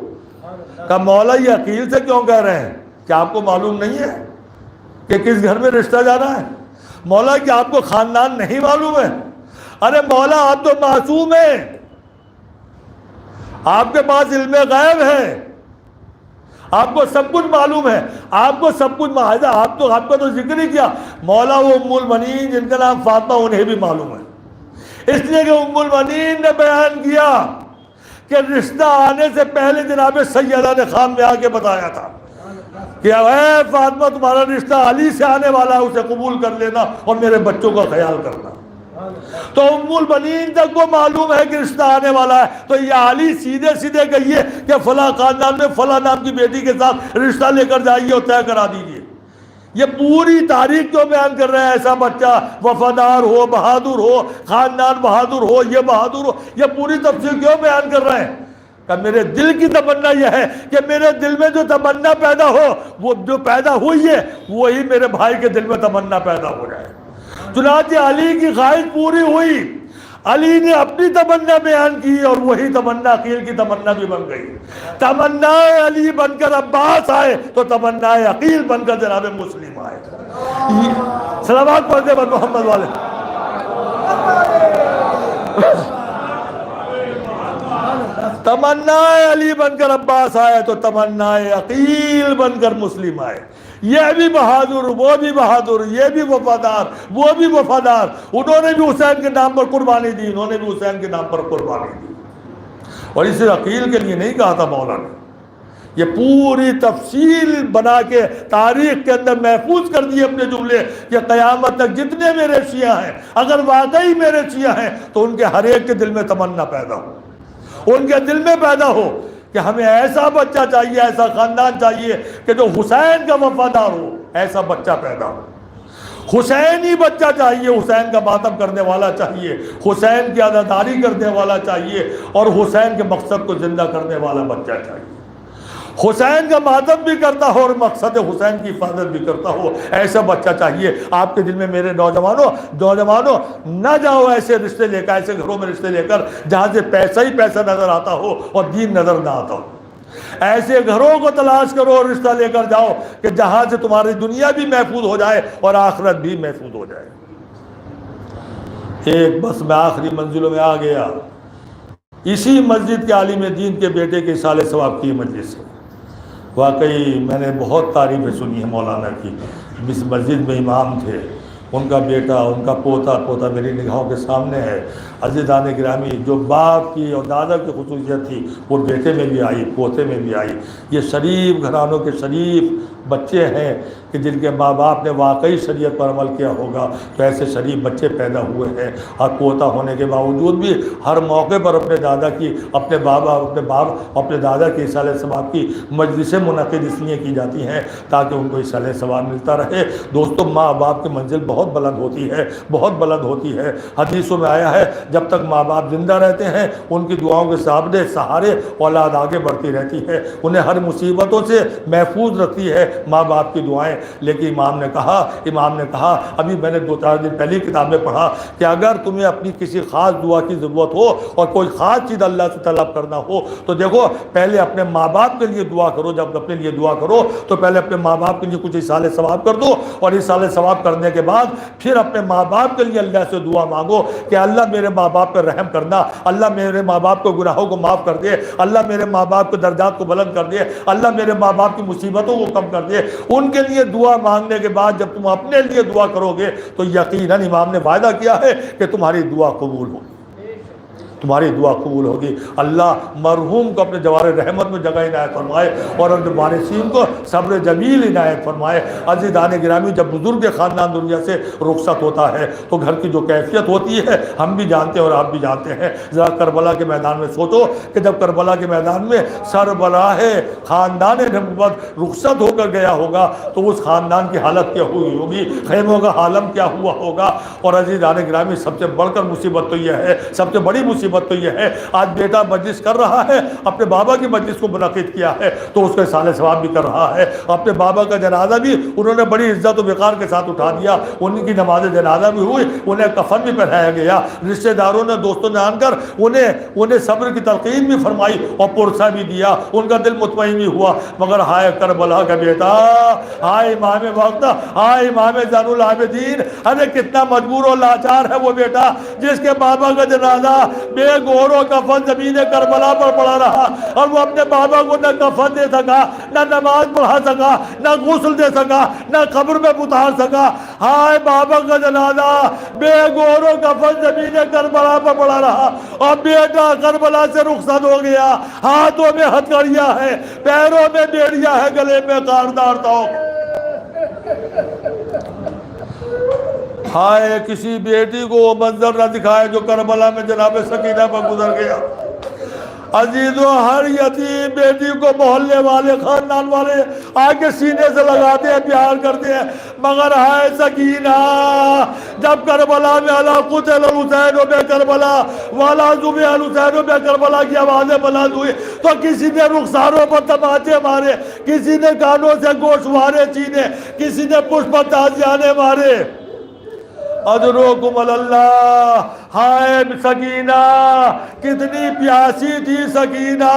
کہا مولا یہ عقیل سے کیوں کہہ رہے ہیں؟ کیا آپ کو معلوم نہیں ہے کہ کس گھر میں رشتہ جانا ہے؟ مولا کیا آپ کو خاندان نہیں معلوم ہے؟ ارے مولا آپ تو معصوم ہیں، آپ کے پاس علم غیب ہے، آپ کو سب کچھ معلوم ہے، آپ کو سب کچھ آپ کا تو ذکر ہی کیا۔ مولا وہ ام المنین جن کا نام فاطمہ انہیں بھی معلوم ہے، اس لیے کہ ام المنین نے بیان کیا کہ رشتہ آنے سے پہلے جناب سیدہ نے خواب میں آ کے بتایا تھا کہ اے فاطمہ تمہارا رشتہ علی سے آنے والا ہے، اسے قبول کر لینا اور میرے بچوں کا خیال کرنا۔ تو ام المنین تک کو معلوم ہے کہ رشتہ آنے والا ہے، تو یہ علی سیدھے سیدھے کہیے کہ فلاں خاندان میں فلاں نام کی بیٹی کے ساتھ رشتہ لے کر جائیے اور طے کرا دیجیے۔ یہ پوری تاریخ کیوں بیان کر رہے ہیں؟ ایسا بچہ وفادار ہو، بہادر ہو، خاندان بہادر ہو، یہ بہادر ہو، یہ پوری تفصیل کیوں بیان کر رہے ہیں؟ کہ میرے دل کی تمنا یہ ہے کہ میرے دل میں جو تمنا پیدا ہو، وہ جو پیدا ہوئی ہے وہی میرے بھائی کے دل میں تمنا پیدا ہو جائے۔ چنانچہ علی کی خواہش پوری ہوئی، علی نے اپنی تمنا بیان کی اور وہی تمنا عقیل کی تمنا بھی بن گئی۔ تمنا علی بن کر عباس آئے تو تمنا عقیل بن کر جناب مسلم آئے۔ صلوات پڑھتے بن محمد والے۔ تمنا علی بن کر عباس آئے تو تمنا عقیل بن کر مسلم آئے۔ یہ بھی بہادر، وہ بھی بہادر، یہ بھی وفادار، وہ بھی وفادار، انہوں نے بھی حسین کے نام پر قربانی دی، انہوں نے بھی حسین کے نام پر قربانی دی۔ اور اسے عقیل کے لیے نہیں کہا تھا مولا نے، یہ پوری تفصیل بنا کے تاریخ کے اندر محفوظ کر دیے اپنے جملے کہ قیامت تک جتنے میرے شیعہ ہیں اگر واقعی میرے شیعہ ہیں تو ان کے ہر ایک کے دل میں تمنا پیدا ہو، ان کے دل میں پیدا ہو کہ ہمیں ایسا بچہ چاہیے، ایسا خاندان چاہیے کہ جو حسین کا وفادار ہو، ایسا بچہ پیدا ہو۔ حسینی بچہ چاہیے، حسین کا ماتم کرنے والا چاہیے، حسین کی عزاداری کرنے والا چاہیے اور حسین کے مقصد کو زندہ کرنے والا بچہ چاہیے، حسین کا ماتم بھی کرتا ہو اور مقصد حسین کی حفاظت بھی کرتا ہو، ایسا بچہ چاہیے آپ کے دل میں۔ میرے نوجوانوں نہ جاؤ ایسے رشتے لے کر، ایسے گھروں میں رشتے لے کر جہاں سے پیسہ ہی پیسہ نظر آتا ہو اور دین نظر نہ آتا ہو۔ ایسے گھروں کو تلاش کرو اور رشتہ لے کر جاؤ کہ جہاں سے تمہاری دنیا بھی محفوظ ہو جائے اور آخرت بھی محفوظ ہو جائے۔ ایک بس میں آخری منزلوں میں آ گیا، اسی مسجد کے عالم دین کے بیٹے کے اصالہ ثواب کی مجلس سے۔ واقعی میں نے بہت تعریفیں سنی ہیں مولانا کی، اس مسجد میں امام تھے، ان کا بیٹا، ان کا پوتا میری نگاہوں کے سامنے ہے۔ عزیزان گرامی، جو باپ کی اور دادا کی خصوصیت تھی وہ بیٹے میں بھی آئی، پوتے میں بھی آئی۔ یہ شریف گھرانوں کے شریف بچے ہیں کہ جن کے ماں باپ نے واقعی شریعت پر عمل کیا ہوگا تو ایسے شریف بچے پیدا ہوئے ہیں۔ اور پوتا ہونے کے باوجود بھی ہر موقع پر اپنے دادا کی، اپنے باپ اپنے دادا کی اصالہ ثواب کی مجلسیں منعقد اس لیے کی جاتی ہیں تاکہ ان کو اصالہ ثواب ملتا رہے۔ دوستو، ماں باپ کی منزل بہت بلند ہوتی ہے، بہت بلند ہوتی ہے۔ حدیثوں میں آیا ہے جب تک ماں باپ زندہ رہتے ہیں ان کی دعاؤں کے سہارے اولاد آگے بڑھتی رہتی ہے، انہیں ہر مصیبتوں سے محفوظ رکھتی ہے ماں باپ کی دعائیں۔ لیکن امام نے کہا ابھی میں نے 2-4 دن پہلی کتاب میں پڑھا کہ اگر تمہیں اپنی کسی خاص دعا کی ضرورت ہو اور کوئی خاص چیز اللہ سے طلب کرنا ہو تو دیکھو پہلے اپنے ماں باپ کے لیے دعا کرو۔ جب اپنے لیے دعا کرو تو پہلے اپنے ماں باپ کے لیے کچھ اصالہ ثواب کر دو، اور اصالہ ثواب کرنے کے بعد پھر اپنے ماں باپ کے لیے اللہ سے دعا مانگو کہ اللہ میرے ماں باپ پر رحم کرنا، اللہ میرے ماں باپ کو گناہوں کو معاف کر دے، اللہ میرے ماں باپ کے درجات کو بلند کر دے، اللہ میرے ماں باپ کی مصیبتوں کو کم کر دے۔ ان کے لیے دعا مانگنے کے بعد جب تم اپنے لیے دعا کرو گے تو یقیناً امام نے وعدہ کیا ہے کہ تمہاری دعا قبول ہوگی، تمہاری دعا قبول ہوگی۔ اللہ مرحوم کو اپنے جوار رحمت میں جگہ عنایت فرمائے اور اپنے وارثین کو صبر جمیل عنایت فرمائے۔ عزیزان گرامی، جب بزرگ خاندان دنیا سے رخصت ہوتا ہے تو گھر کی جو کیفیت ہوتی ہے ہم بھی جانتے ہیں اور آپ بھی جانتے ہیں۔ ذرا کربلا کے میدان میں سوچو کہ جب کربلا کے میدان میں سربراہ خاندان نبوت رخصت ہو کر گیا ہوگا تو اس خاندان کی حالت کیا ہوئی ہوگی، خیموں کا عالم کیا ہوا ہوگا۔ اور عزیزان گرامی، سب سے بڑھ کر مصیبت تو یہ ہے، سب سے بڑی مصیبت تو یہ ہے، آج بیٹا مجلس کر رہا ہے، اپنے بابا کی مجلس کو منعقد کیا ہے تو اس کا اصالہ ثواب بھی کر رہا ہے۔ اپنے بابا کا جنازہ بھی انہوں نے بڑی عزت و وقار کے ساتھ اٹھا دیا، ان کی نماز جنازہ بھی ہوئی، انہیں کفن بھی پہنایا گیا، رشتہ داروں نے، دوستوں نے آن کر انہیں صبر کی تلقین بھی فرمائی اور پرسہ بھی دیا، ان کا دل مطمئن بھی ہوا۔ مگر ہائے کربلا کا بیٹا، ہائے امام وقت، ہائے امام زین العابدین، ارے کتنا مجبور و لاچار ہے وہ بیٹا جس کے بابا کا جنازہ بے گورو کفن زمین کربلا پر پڑا رہا اور وہ اپنے بابا کو نہ کفن دے سکا، نہ نماز پڑھا سکا، نہ غسل دے سکا، نہ قبر میں اتار سکا۔ ہائے بابا کا جنازہ بے گورو کفن زمین کربلا پر پڑا رہا اور بیٹا کربلا سے رخصت ہو گیا، ہاتھوں میں ہتھکڑیاں ہے، پیروں میں بیڑیاں ہے، گلے میں کاردار توق۔ ہائے کسی بیٹی کو وہ منظر نہ دکھائے جو کربلا میں جناب سکینہ پر گزر گیا۔ عزیزو، ہر یتیم بیٹی کو محلے والے، خاندان والے آگے سینے سے لگاتے ہیں، پیار کرتے ہیں، مگر ہائے سکینہ جب کربلا میں علی قتل الحسین بے کربلا والا ذبح الحسین بے کربلا کی آوازیں بلند ہوئی تو کسی نے رخساروں پر تماچے مارے، کسی نے کانوں سے گوشوارے چھینے، کسی نے پشپ تازیانے مارے۔ اجرکم اللہ، ہائے سکینہ کتنی پیاسی تھی سکینہ،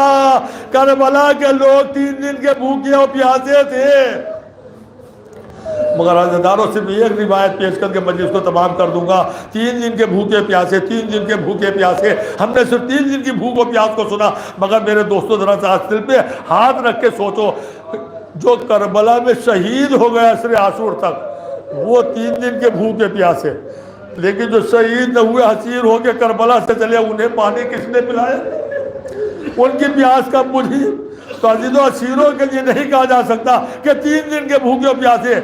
کربلا کے لوگ 3 دن کے بھوکے اور پیاسے تھے۔ مگر عزیزانوں صرف ایک روایت پیش کر کے مجلس کو تمام کر دوں گا۔ 3 دن کے بھوکے پیاسے، 3 دن کے بھوکے پیاسے، ہم نے صرف 3 دن کی بھوک و پیاس کو سنا، مگر میرے دوستوں ذرا سا دل پہ ہاتھ رکھ کے سوچو، جو کربلا میں شہید ہو گیا عصر عاشور تک وہ 3 دن کے بھوکے پیاسے، لیکن جو شہید نہ ہوئے حسیر ہو کے کربلا سے چلے انہیں پانی کس نے پلایا؟ ان کی پیاس کب بجھی؟ تو عزیزوں، اسیروں کے لیے نہیں کہا جا سکتا کہ 3 دن کے بھوکے پیاسے۔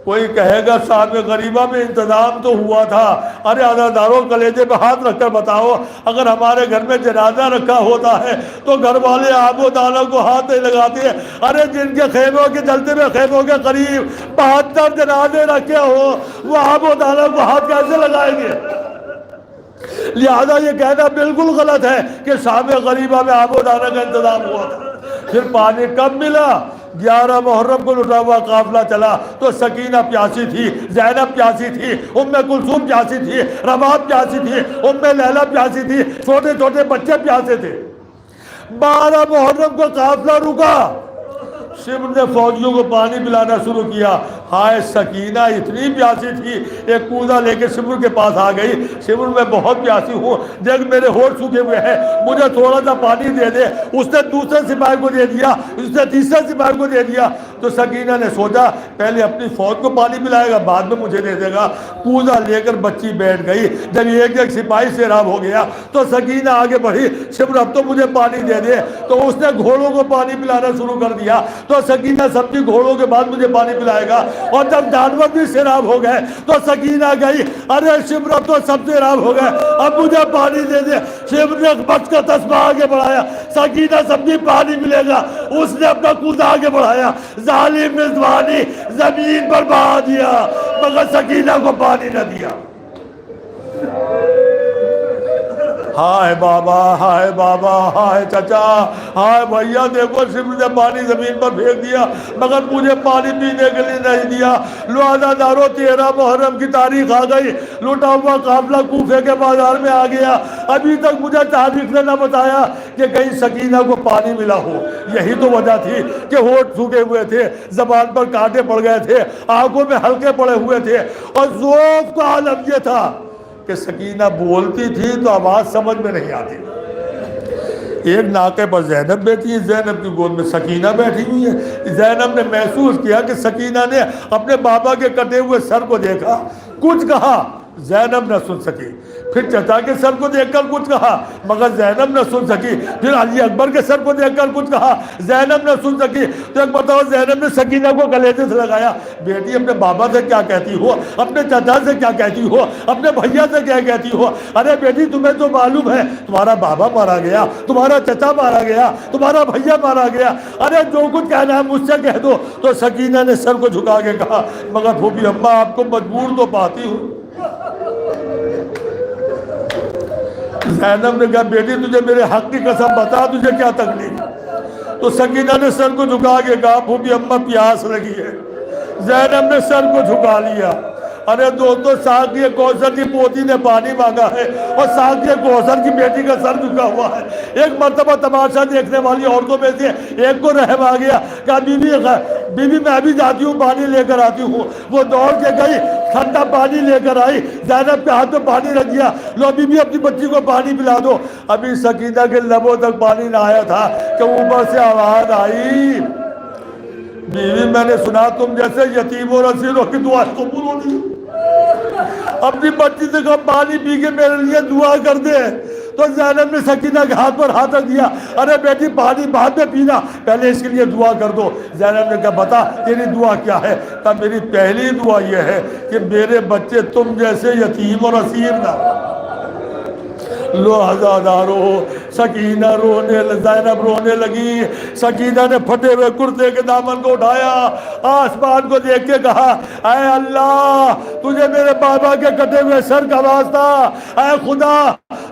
کوئی کہے گا صاحب غریبہ میں انتظام تو ہوا تھا، ارے عزاداروں کلیجے پہ ہاتھ رکھ کر بتاؤ، اگر ہمارے گھر میں جنازہ رکھا ہوتا ہے تو گھر والے آب و دانوں کو ہاتھ نہیں لگاتے ہیں۔ ارے جن کے خیموں کے جلتے میں خیموں کے قریب 72 جنازے رکھے ہو وہ آب و دانوں کو ہاتھ کیسے لگائیں گے؟ لہذا یہ کہنا بالکل غلط ہے کہ شام غریبہ میں آب و دانہ کا انتظام ہوا تھا۔ پھر پانی کب ملا؟ 11 محرم کو لٹا ہوا قافلہ چلا تو سکینہ پیاسی تھی، زینب پیاسی تھی، ام کلثوم پیاسی تھی، رباب پیاسی تھی، ام لیلہ پیاسی تھی، چھوٹے چھوٹے بچے پیاسے تھے۔ 12 محرم کو قافلہ رکا، شبر نے فوجیوں کو پانی پلانا شروع کیا۔ ہائے سکینہ اتنی پیاسی تھی، ایک کوزہ لے کے شبر کے پاس آ گئی، شبر میں بہت پیاسی ہوں، دیکھ میرے ہونٹ سوکھے ہوئے ہیں، مجھے تھوڑا سا پانی دے دے۔ اس نے دوسرے سپاہی کو دے دیا، اس نے تیسرے سپاہی کو دے دیا۔ تو سکینہ نے سوچا پہلے اپنی فوج کو پانی پلائے گا، بعد میں مجھے دے دے گا۔ کوزہ لے کر بچی بیٹھ گئی۔ جب ایک ایک سپاہی سیراب ہو گیا تو سکینہ آگے بڑھی، شبر اب تو مجھے پانی دے دے۔ تو اس نے گھوڑوں کو پانی پلانا شروع کر دیا۔ تو سکینہ سمجھی گھوڑوں کے بعد مجھے پانی پلائے گا، اور جب جانور بھی سیراب ہو گئے تو سکینہ گئی، ارے شبر اب تو سب سیراب ہو گئے، اب مجھے پانی دے دے۔ شبر نے بچ کا تسبیح آگے بڑھایا، سکینہ سمجھی پانی ملے گا، اس نے اپنا کوزہ آگے بڑھایا، ظالم رضوانی زمین پر بہا دیا، مگر سکینہ کو پانی نہ دیا۔ ہائے بابا، ہائے بابا، ہائے چچا، ہائے بھیا، دیکھو شبر نے پانی زمین پر پھینک دیا مگر مجھے پانی پینے کے لیے نہیں دیا۔ لو عزادارو 13 محرم کی تاریخ آ گئی، لوٹا ہوا قافلہ کوفے کے بازار میں آ گیا۔ ابھی تک مجھے تاریخ نے نہ بتایا کہ کہیں سکینہ کو پانی ملا ہو۔ یہی تو وجہ تھی کہ ہونٹ سوکھے ہوئے تھے، زبان پر کانٹے پڑ گئے تھے، آنکھوں میں حلقے پڑے ہوئے تھے، اور ذوف کا عالم یہ تھا کہ سکینہ بولتی تھی تو آواز سمجھ میں نہیں آتی۔ ایک ناقے پر زینب بیٹھی ہے، زینب کی گود میں سکینہ بیٹھی ہوئی ہے۔ زینب نے محسوس کیا کہ سکینہ نے اپنے بابا کے کٹے ہوئے سر کو دیکھا، کچھ کہا، زینب نہ سن سکی۔ پھر چچا کے سر کو دیکھ کر کچھ کہا مگر زینب نہ سن سکی۔ پھر علی اکبر کے سر کو دیکھ کر کچھ کہا، زینب نہ سن سکی۔ تو ایک بتاؤ، زینب نے سکینہ کو کلیجے سے لگایا، بیٹی اپنے بابا سے کیا کہتی ہو، اپنے چچا سے کیا کہتی ہو، اپنے بھیا سے کیا کہتی ہو؟ ارے بیٹی تمہیں تو معلوم ہے تمہارا بابا مارا گیا، تمہارا چچا مارا گیا، تمہارا بھیا مارا گیا، ارے جو کچھ کہنا ہے مجھ سے کہہ دو۔ تو سکینہ نے سر کو جھکا کے کہا، مگر پھوپھی اماں آپ کو مجبور تو پاتی ہوں۔ زینب نے کہا، بیٹی تجھے میرے حق کی قسم بتا تجھے کیا تکلیف؟ تو سکینہ نے سر کو جھکا کے کہا، پھوپھی اماں پیاس لگی ہے۔ زینب نے سر کو جھکا لیا۔ ارے دوستو، ساقیہ کوثر کی پوتی نے پانی مانگا ہے اور ساقیہ کوثر کی بیٹی کا سر جھکا ہوا ہے۔ ایک مرتبہ تماشا دیکھنے والی عورتوں میں سے ایک کو رحم آ گیا، کہا بی بی میں بھی جاتی ہوں پانی لے کر آتی ہوں۔ وہ دوڑ کے گئی، ٹھنڈا پانی لے کر آئی، زینب کے ہاتھ میں پانی رکھ دیا، لو بی بی اپنی بچی کو پانی پلا دو۔ ابھی سکینہ کے لبوں تک پانی نہ آیا تھا کہ اوپر سے آواز آئی، بیوی میں نے سنا تم جیسے یتیم اور اسیروں کی دعا قبول ہوتی ہے، اپنی بچی سے کہا پانی پی کے میرے لیے دعا کر دے۔ تو زینب نے سکینہ کے ہاتھ پر ہاتھ رکھ دیا، ارے بیٹی پانی بعد میں پینا، پہلے اس کے لیے دعا کر دو۔ زینب نے کہا بتا تیری دعا کیا ہے؟ کہا میری پہلی دعا یہ ہے کہ میرے بچے تم جیسے یتیم اور اسیر نہ۔ لو عزادارو، سکینہ زینب رونے لگی۔ سکینہ نے پھٹے ہوئے کرتے کے دامن کو اٹھایا، آسمان کو دیکھ کے کہا، اے اللہ تجھے میرے بابا کے کٹے ہوئے سر کا واسطہ، اے خدا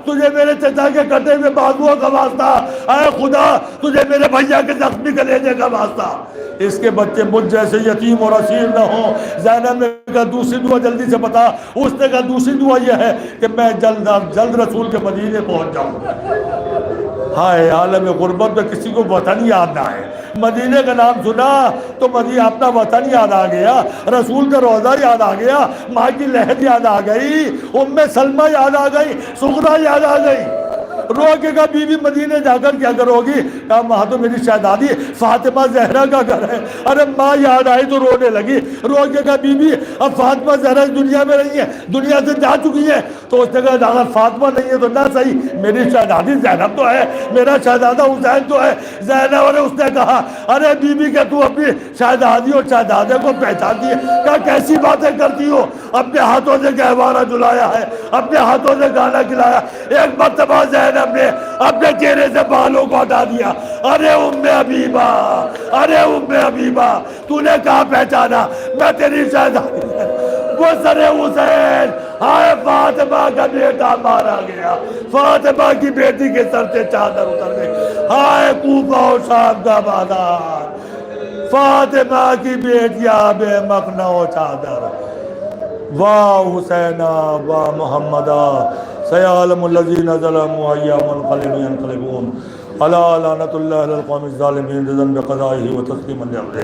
تجھے میرے چچا کے کٹے ہوئے بازوؤں کا واسطہ، اے خدا تجھے میرے بھیا کے زخمی کلیجے کا واسطہ، اس کے بچے مجھ جیسے یتیم اور اسیر نہ ہوں۔ زینب نے کہا دوسری دعا جلدی سے بتا۔ اس نے کہا دوسری دعا یہ ہے کہ میں جلد رسول کے مدینے پہنچ جاؤں۔ ہائے عالم غربت میں کسی کو وطن یاد نہ ہے، مدینے کا نام سنا تو مدینہ اپنا وطن یاد آ گیا، رسول کا روضہ یاد آ گیا، ماں کی لہد یاد آ گئی، ام سلمہ یاد آ گئی، سغرا یاد آ گئی۔ رو کے کہا بی بی مدینے جا کر کیا کرو گی؟ کہا وہاں تو میری شہزادی فاطمہ زہرا کا گھر ہے۔ ارے ماں یاد آئی تو رونے لگی، رو کے کہا بی بی اب فاطمہ زہرا دنیا میں نہیں ہے، دنیا سے جا چکی ہے۔ تو اس نے کہا اگر فاطمہ نہیں ہے تو نہ صحیح، میری شہزادی زینب تو ہے، میرا شہزادہ حسین تو ہے۔ زینب نے اس نے کہا ارے بی بی کہ تو اپنی شہزادی اور شہزادے کو پہچانتی ہے؟ کہا کیسی باتیں کرتی ہو، اپنے ہاتھوں سے گہوارہ جلایا ہے، اپنے ہاتھوں سے گانا کھلایا۔ ایک مرتبہ زینب نے اپنے چہرے سے بالوں کو ہٹا دیا۔ ارے ام حبیبہ، ارے ام حبیبہ تو نے کہاں پہچانا میں تیری شہزادی؟ وہ سر حسین، ہائے فاطمہ کا بیٹا مارا گیا، فاطمہ کی بیٹی کے سر سے چادر اتر گئی۔ ہائے کوفہ و شام کا بازار، فاطمہ کی بیٹیاں بے مخنہ و چادر، واہ حسینہ واہ محمدہ سیعلم الذین ظلموا أَيَّ مُنقلب ينقلبون۔ الا لعنۃ اللہ علی القوم الظالمین رضا بقضائہ و تسلیما لامرہ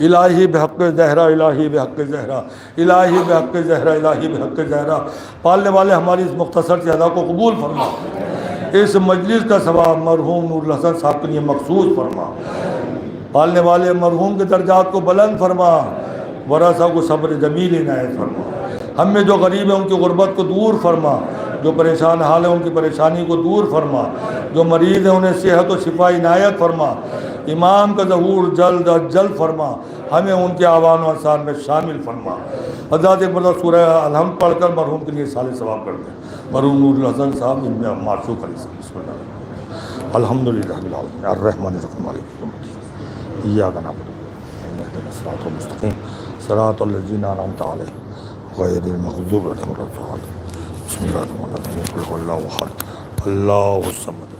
الہی بحق زہرا الہی بحق زہرا الہی بحق زہرا الہی بحق زہرا پالنے والے ہماری اس مختصر سی ادا کو قبول فرما، اس مجلس کا ثواب مرحوم نور الحسن صاحب کے لیے مخصوص فرما، پالنے والے مرحوم کے درجات کو بلند فرما، ورثہ کو صبر جمیل عنایت فرما، ہم میں جو غریب ہیں ان کی غربت کو دور فرما، جو پریشان حال ہیں ان کی پریشانی کو دور فرما، جو مریض ہیں انہیں صحت و شفا عنایت فرما، امام کا ظہور جلد از جلد فرما، ہمیں ان کے آوان و انصار میں شامل فرما۔ حضرات ایک مرتبہ سورہ الحمد پڑھ کر مرحوم کے لیے صالح ثواب کرتے ہیں۔ مرحوم نور الحسن صاحب ان میں معشوق علیہ السلام۔ بسم اللہ الحمدللہ رب العالمین الرحمن الرحیم مالک یوم الدین ایاک نعبد و ایاک نستعین صراط المستقیم صراط الذین انعمت علیہم غیر المغضوب علیہم ولا الضالین۔ بسم اللہ الرحمن الرحیم قل هو اللہ احد اللہ الصمد۔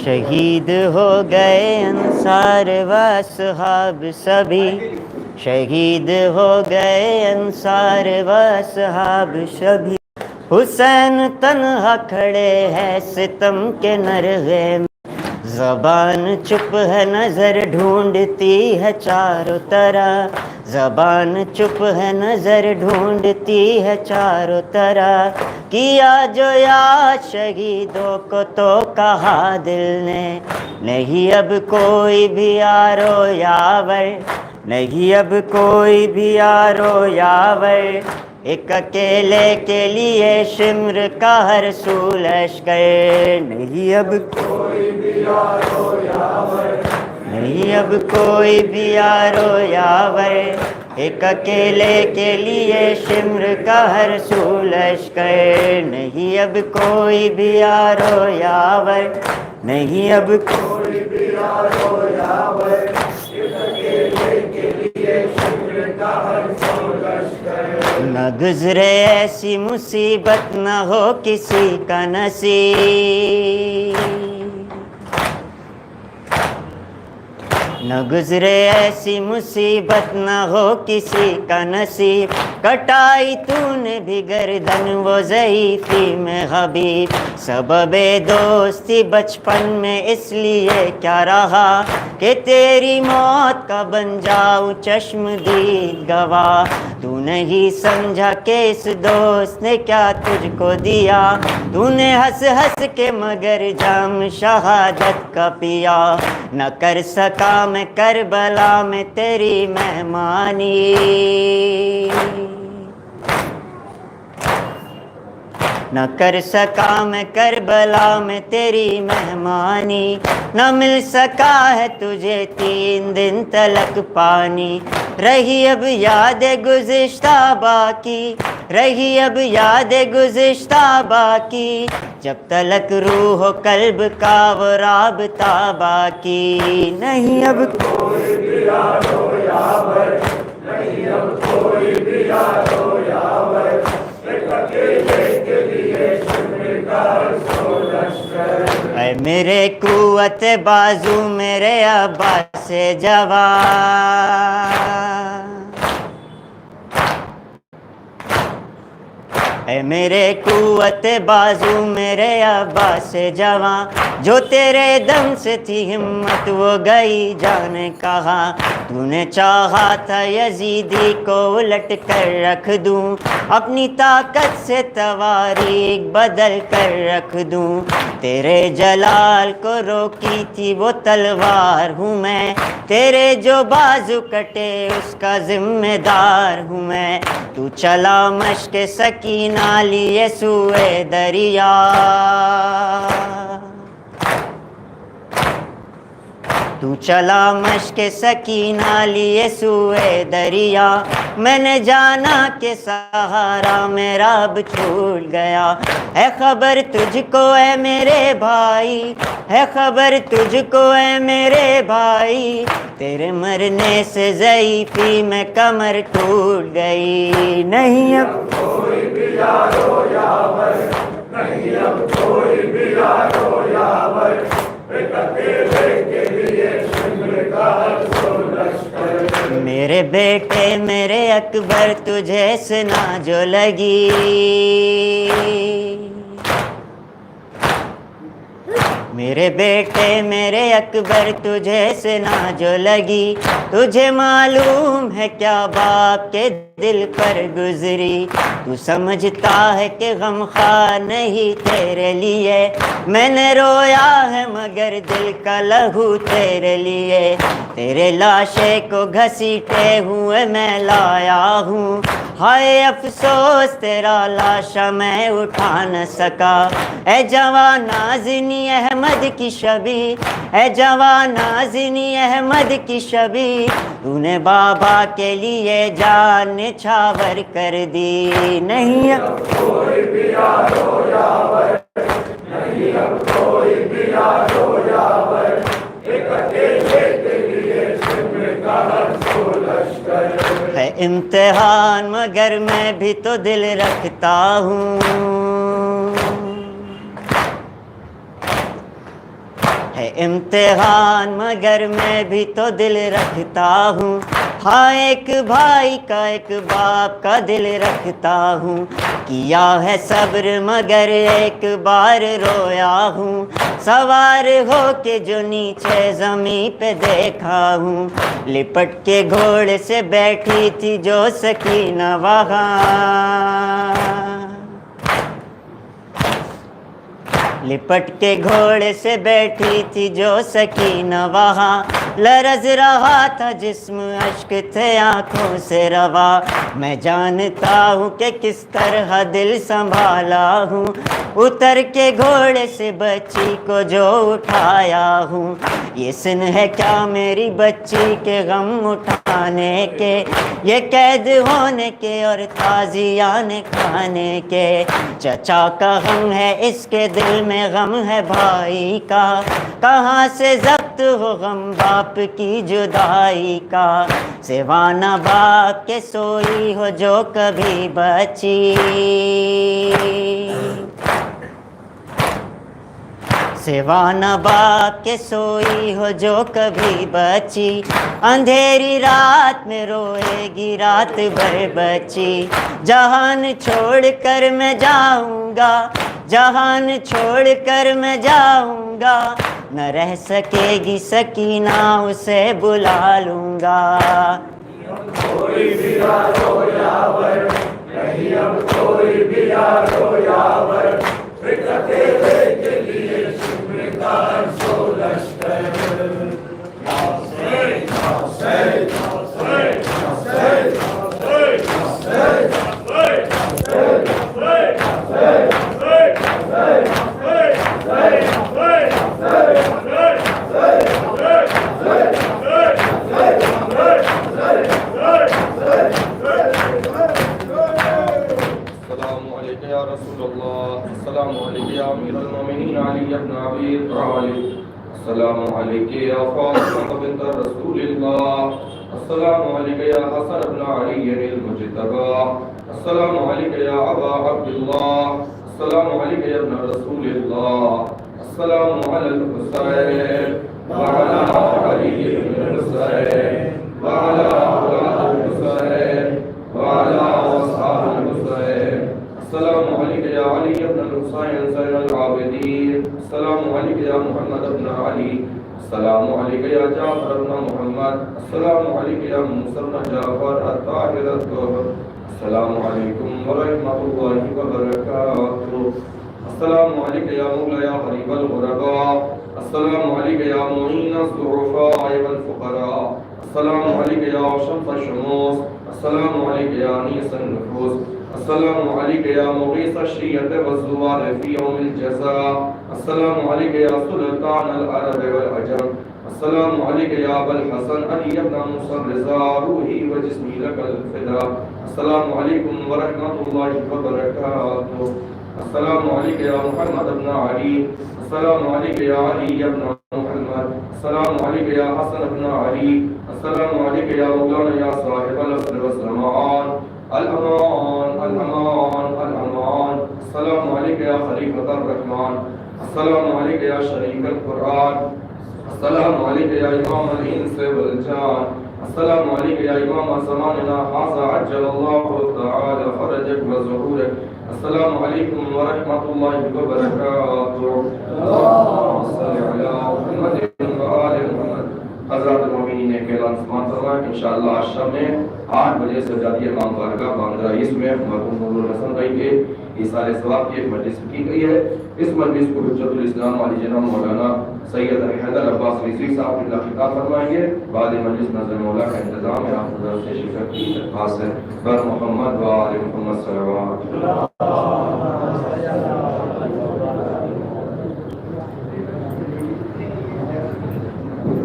شہید ہو گئے انصار و اصحاب سبھی، شہید ہو گئے انصار و اصحاب سبھی، حسین تنہا کھڑے ہیں ستم کے نرغے میں، زبان چپ ہے نظر ڈھونڈتی ہے چاروں طرف، زبان چپ ہے نظر ڈھونڈتی ہے چاروں طرف، کیا جو یاد شہیدوں کو تو کہا دل نے، نہیں اب کوئی بھی یارو یاور، نہیں اب کوئی بھی یارو یاور، ایک اکیلے کے لیے شمر کا ہر سو لشکر، نہیں اب کوئی بھی یارو یاور، نہیں اب کوئی بھی یارو یاور، ایک اکیلے کے لیے شمر کا ہر سو لشکر، نہیں اب کوئی بھی یارو یاور، نہیں اب کوئی بھی یارو یاور، ایک اکیلے کے لیے شمر کا ہر سو لشکر، نہ گزرے ایسی مصیبت نہ ہو کسی کا نصیب، نہ گزرے ایسی مصیبت نہ ہو کسی کا نصیب، کٹائی تو نے بھی گردن وہ ضعیفی میں حبیب، سبب دوستی بچپن میں اس لیے کیا رہا کہ تیری موت کا بن جاؤں چشم دید گواہ، تو نہیں سمجھا کہ اس دوست نے کیا تجھ کو دیا، تو نے ہنس ہنس کے مگر جام شہادت کا پیا، نہ کر سکا میں کربلا میں تیری مہمانی، نہ کر سکا میں کربلا میں تیری مہمانی، نہ مل سکا ہے تجھے 3 دن تلک پانی، رہی اب یاد گزشتہ باقی، رہی اب یاد گزشتہ باقی، جب تلک روح و قلب کا وہ رابطہ باقی، نہیں اب کوئی بھی یارو یاور، نہیں اب کوئی بھی یارو یاور، ایک اکیلے کے لیے شمر کا ہر سو لشکر، اے میرے قوت بازو میرے عباس جوان، اے میرے قوت بازو میرے عباس جواں، جو تیرے دم سے تھی ہمت وہ گئی جانے کہاں، تو نے چاہا تھا یزیدی کو الٹ کر رکھ دوں، اپنی طاقت سے تواریخ بدل کر رکھ دوں، تیرے جلال کو روکی تھی وہ تلوار ہوں میں، تیرے جو بازو کٹے اس کا ذمہ دار ہوں میں، تو چلا مشق سکینہ لیے سوئے دریا، تو چلا مشق سکینہ لیے سوئے دریا، میں نے جانا کہ سہارا میرا اب چھوٹ گیا۔ ہے خبر تجھ کو اے میرے بھائی، ہے خبر تجھ کو اے میرے بھائی، تیرے مرنے سے ضعیفی میں کمر ٹوٹ گئی۔ نہیں اب
کوئی بھی یارو یاور، نہیں اب کوئی بھی یارو یاور، ایک اکیلے کے لیے شمر کا ہر سو لشکر۔
میرے بیٹے میرے اکبر تجھے سنا جو لگی، میرے بیٹے میرے اکبر تجھے سنا جو لگی، تجھے معلوم ہے کیا باپ کے دل پر گزری، تو سمجھتا ہے کہ غم خار نہیں تیرے لیے، میں نے رویا ہے مگر دل کا لہو تیرے لیے، تیرے لاشے کو گھسیٹے ہوئے میں لایا ہوں، ہائے افسوس تیرا لاشا میں اٹھا نہ سکا۔ اے جوان نازنی احمد کی شبی، اے جوان نازنی احمد کی شبی، تو نے بابا کے لیے جان نچھاور کر دی۔ نہیں اب
کوئی بھی یارو یاور، نہیں اب کوئی بھی یارو یاور، ایک اکیلے کے لیے شمر کا ہر سو لشکر۔
ہے امتحان مگر میں بھی تو دل رکھتا ہوں، ہے امتحان مگر میں بھی تو دل رکھتا ہوں، ہاں ایک بھائی کا ایک باپ کا دل رکھتا ہوں، کیا ہے صبر مگر ایک بار رویا ہوں، سوار ہو کے جو نیچے زمین پہ دیکھا ہوں، لپٹ کے گھوڑے سے بیٹھی تھی جو سکینہ وہاں، لپٹ کے گھوڑے سے بیٹھی تھی جو سکینہ وہاں، لرز رہا تھا جسم اشک تھے آنکھوں سے روا، میں جانتا ہوں کہ کس طرح دل سنبھالا ہوں، اتر کے گھوڑے سے بچی کو جو اٹھایا ہوں، یہ سن ہے کیا میری بچی کے غم اٹھانے کے، یہ قید ہونے کے اور تازیانے کھانے کے، چچا کا غم ہے اس کے دل میں غم ہے بھائی کا، کہاں سے ضبط ہو غم باپ کی جدائی کا، سوانہ باپ کے سوئی ہو جو کبھی بچی، سوانہ باپ کے سوئی ہو جو کبھی بچی، اندھیری رات میں روئے گی رات بھر بچی، جہان چھوڑ کر میں جاؤں گا، جہان چھوڑ کر میں جاؤں گا، نہ رہ سکے گی سکینہ اسے بلا لوں گا۔
کوئی بھی یارو یاور، نہیں اب کوئی بھی یارو یاور، ایک اکیلے کے لیے شمر کا ہر سو لشکر۔
السلام علیکم یا امیر المومنین علی بن ابی طالب، السلام علیکم یا فاطمہ بنت رسول اللہ، السلام علیکم یا حسن بن علی المجتبی، السلام علیکم یا ابا عبداللہ، السلام علیکم یا ابن رسول اللہ، السلام علی الحسین وعلی علی بن الحسین وعلی اولاد الحسین وعلی اصحاب الحسین، السلام علیکم یا علی بن الحسین زین العابدین، السلام علیکم یا محمد بن علی، السلام علیکم یا جعفر بن محمد، السلام علیکم یا موسیٰ بن جعفر الطاہر الطاہر، السلام علیکم ورحمۃ اللہ وبرکاتہ، السلام علیکم یا مولا یا غریب الغرباء، السلام علیکم یا معین الضعفاء والفقراء، السلام علیکم یا شمس الشموس، السلام علیکم یا انیس النفوس، السلام علیکم یا مغیث الشیعة والزوار فی یوم الجزاء، السلام علیکم یا سلطان العرب والعجم، السلام علیک یا ابا الحسن علی ابن موسی الرضا روحی و جسمی لک الفدا السلام علیکم ورحمۃ اللہ وبرکاتہ السلام علیک یا محمد ابن علی السلام علیک یا علی ابن محمد السلام علیک یا حسن ابن علی السلام علیک یا مولانا یا صاحب العصر والزمان الامان الامان الامان السلام علیک یا خلیفۃ الرحمن السلام علیک یا شریک القرآن السلام علیک یا امام الانس والجان السلام علیک یا امام زماننا هذا عجل اللہ تعالی فرجک و ظہورک السلام علیکم ورحمۃ اللہ وبرکاتہ اللہم صل علی محمد و آل محمد حضرات المومنین کے اعلان سمان فرمائیں انشاءاللہ آج شب میں 8 بجے سے جاتی امام بارگاہ باندرا اس میں مرحوم نور الحسن بھائی کے ایثار ثواب کی ایک مجلس کی گئی ہے. اس مجلس کو حجت الاسلام علی جناب مولانا سید حیدر عباس رضوی صاحب اللہ خطاب فرمائیں گے. بعد مجلس نظر مولا کا انتظام ہے. آپ حضرات سے شرکت کی درخواست ہے. بر محمد و آل محمد صلی اللہ علیہ وسلم.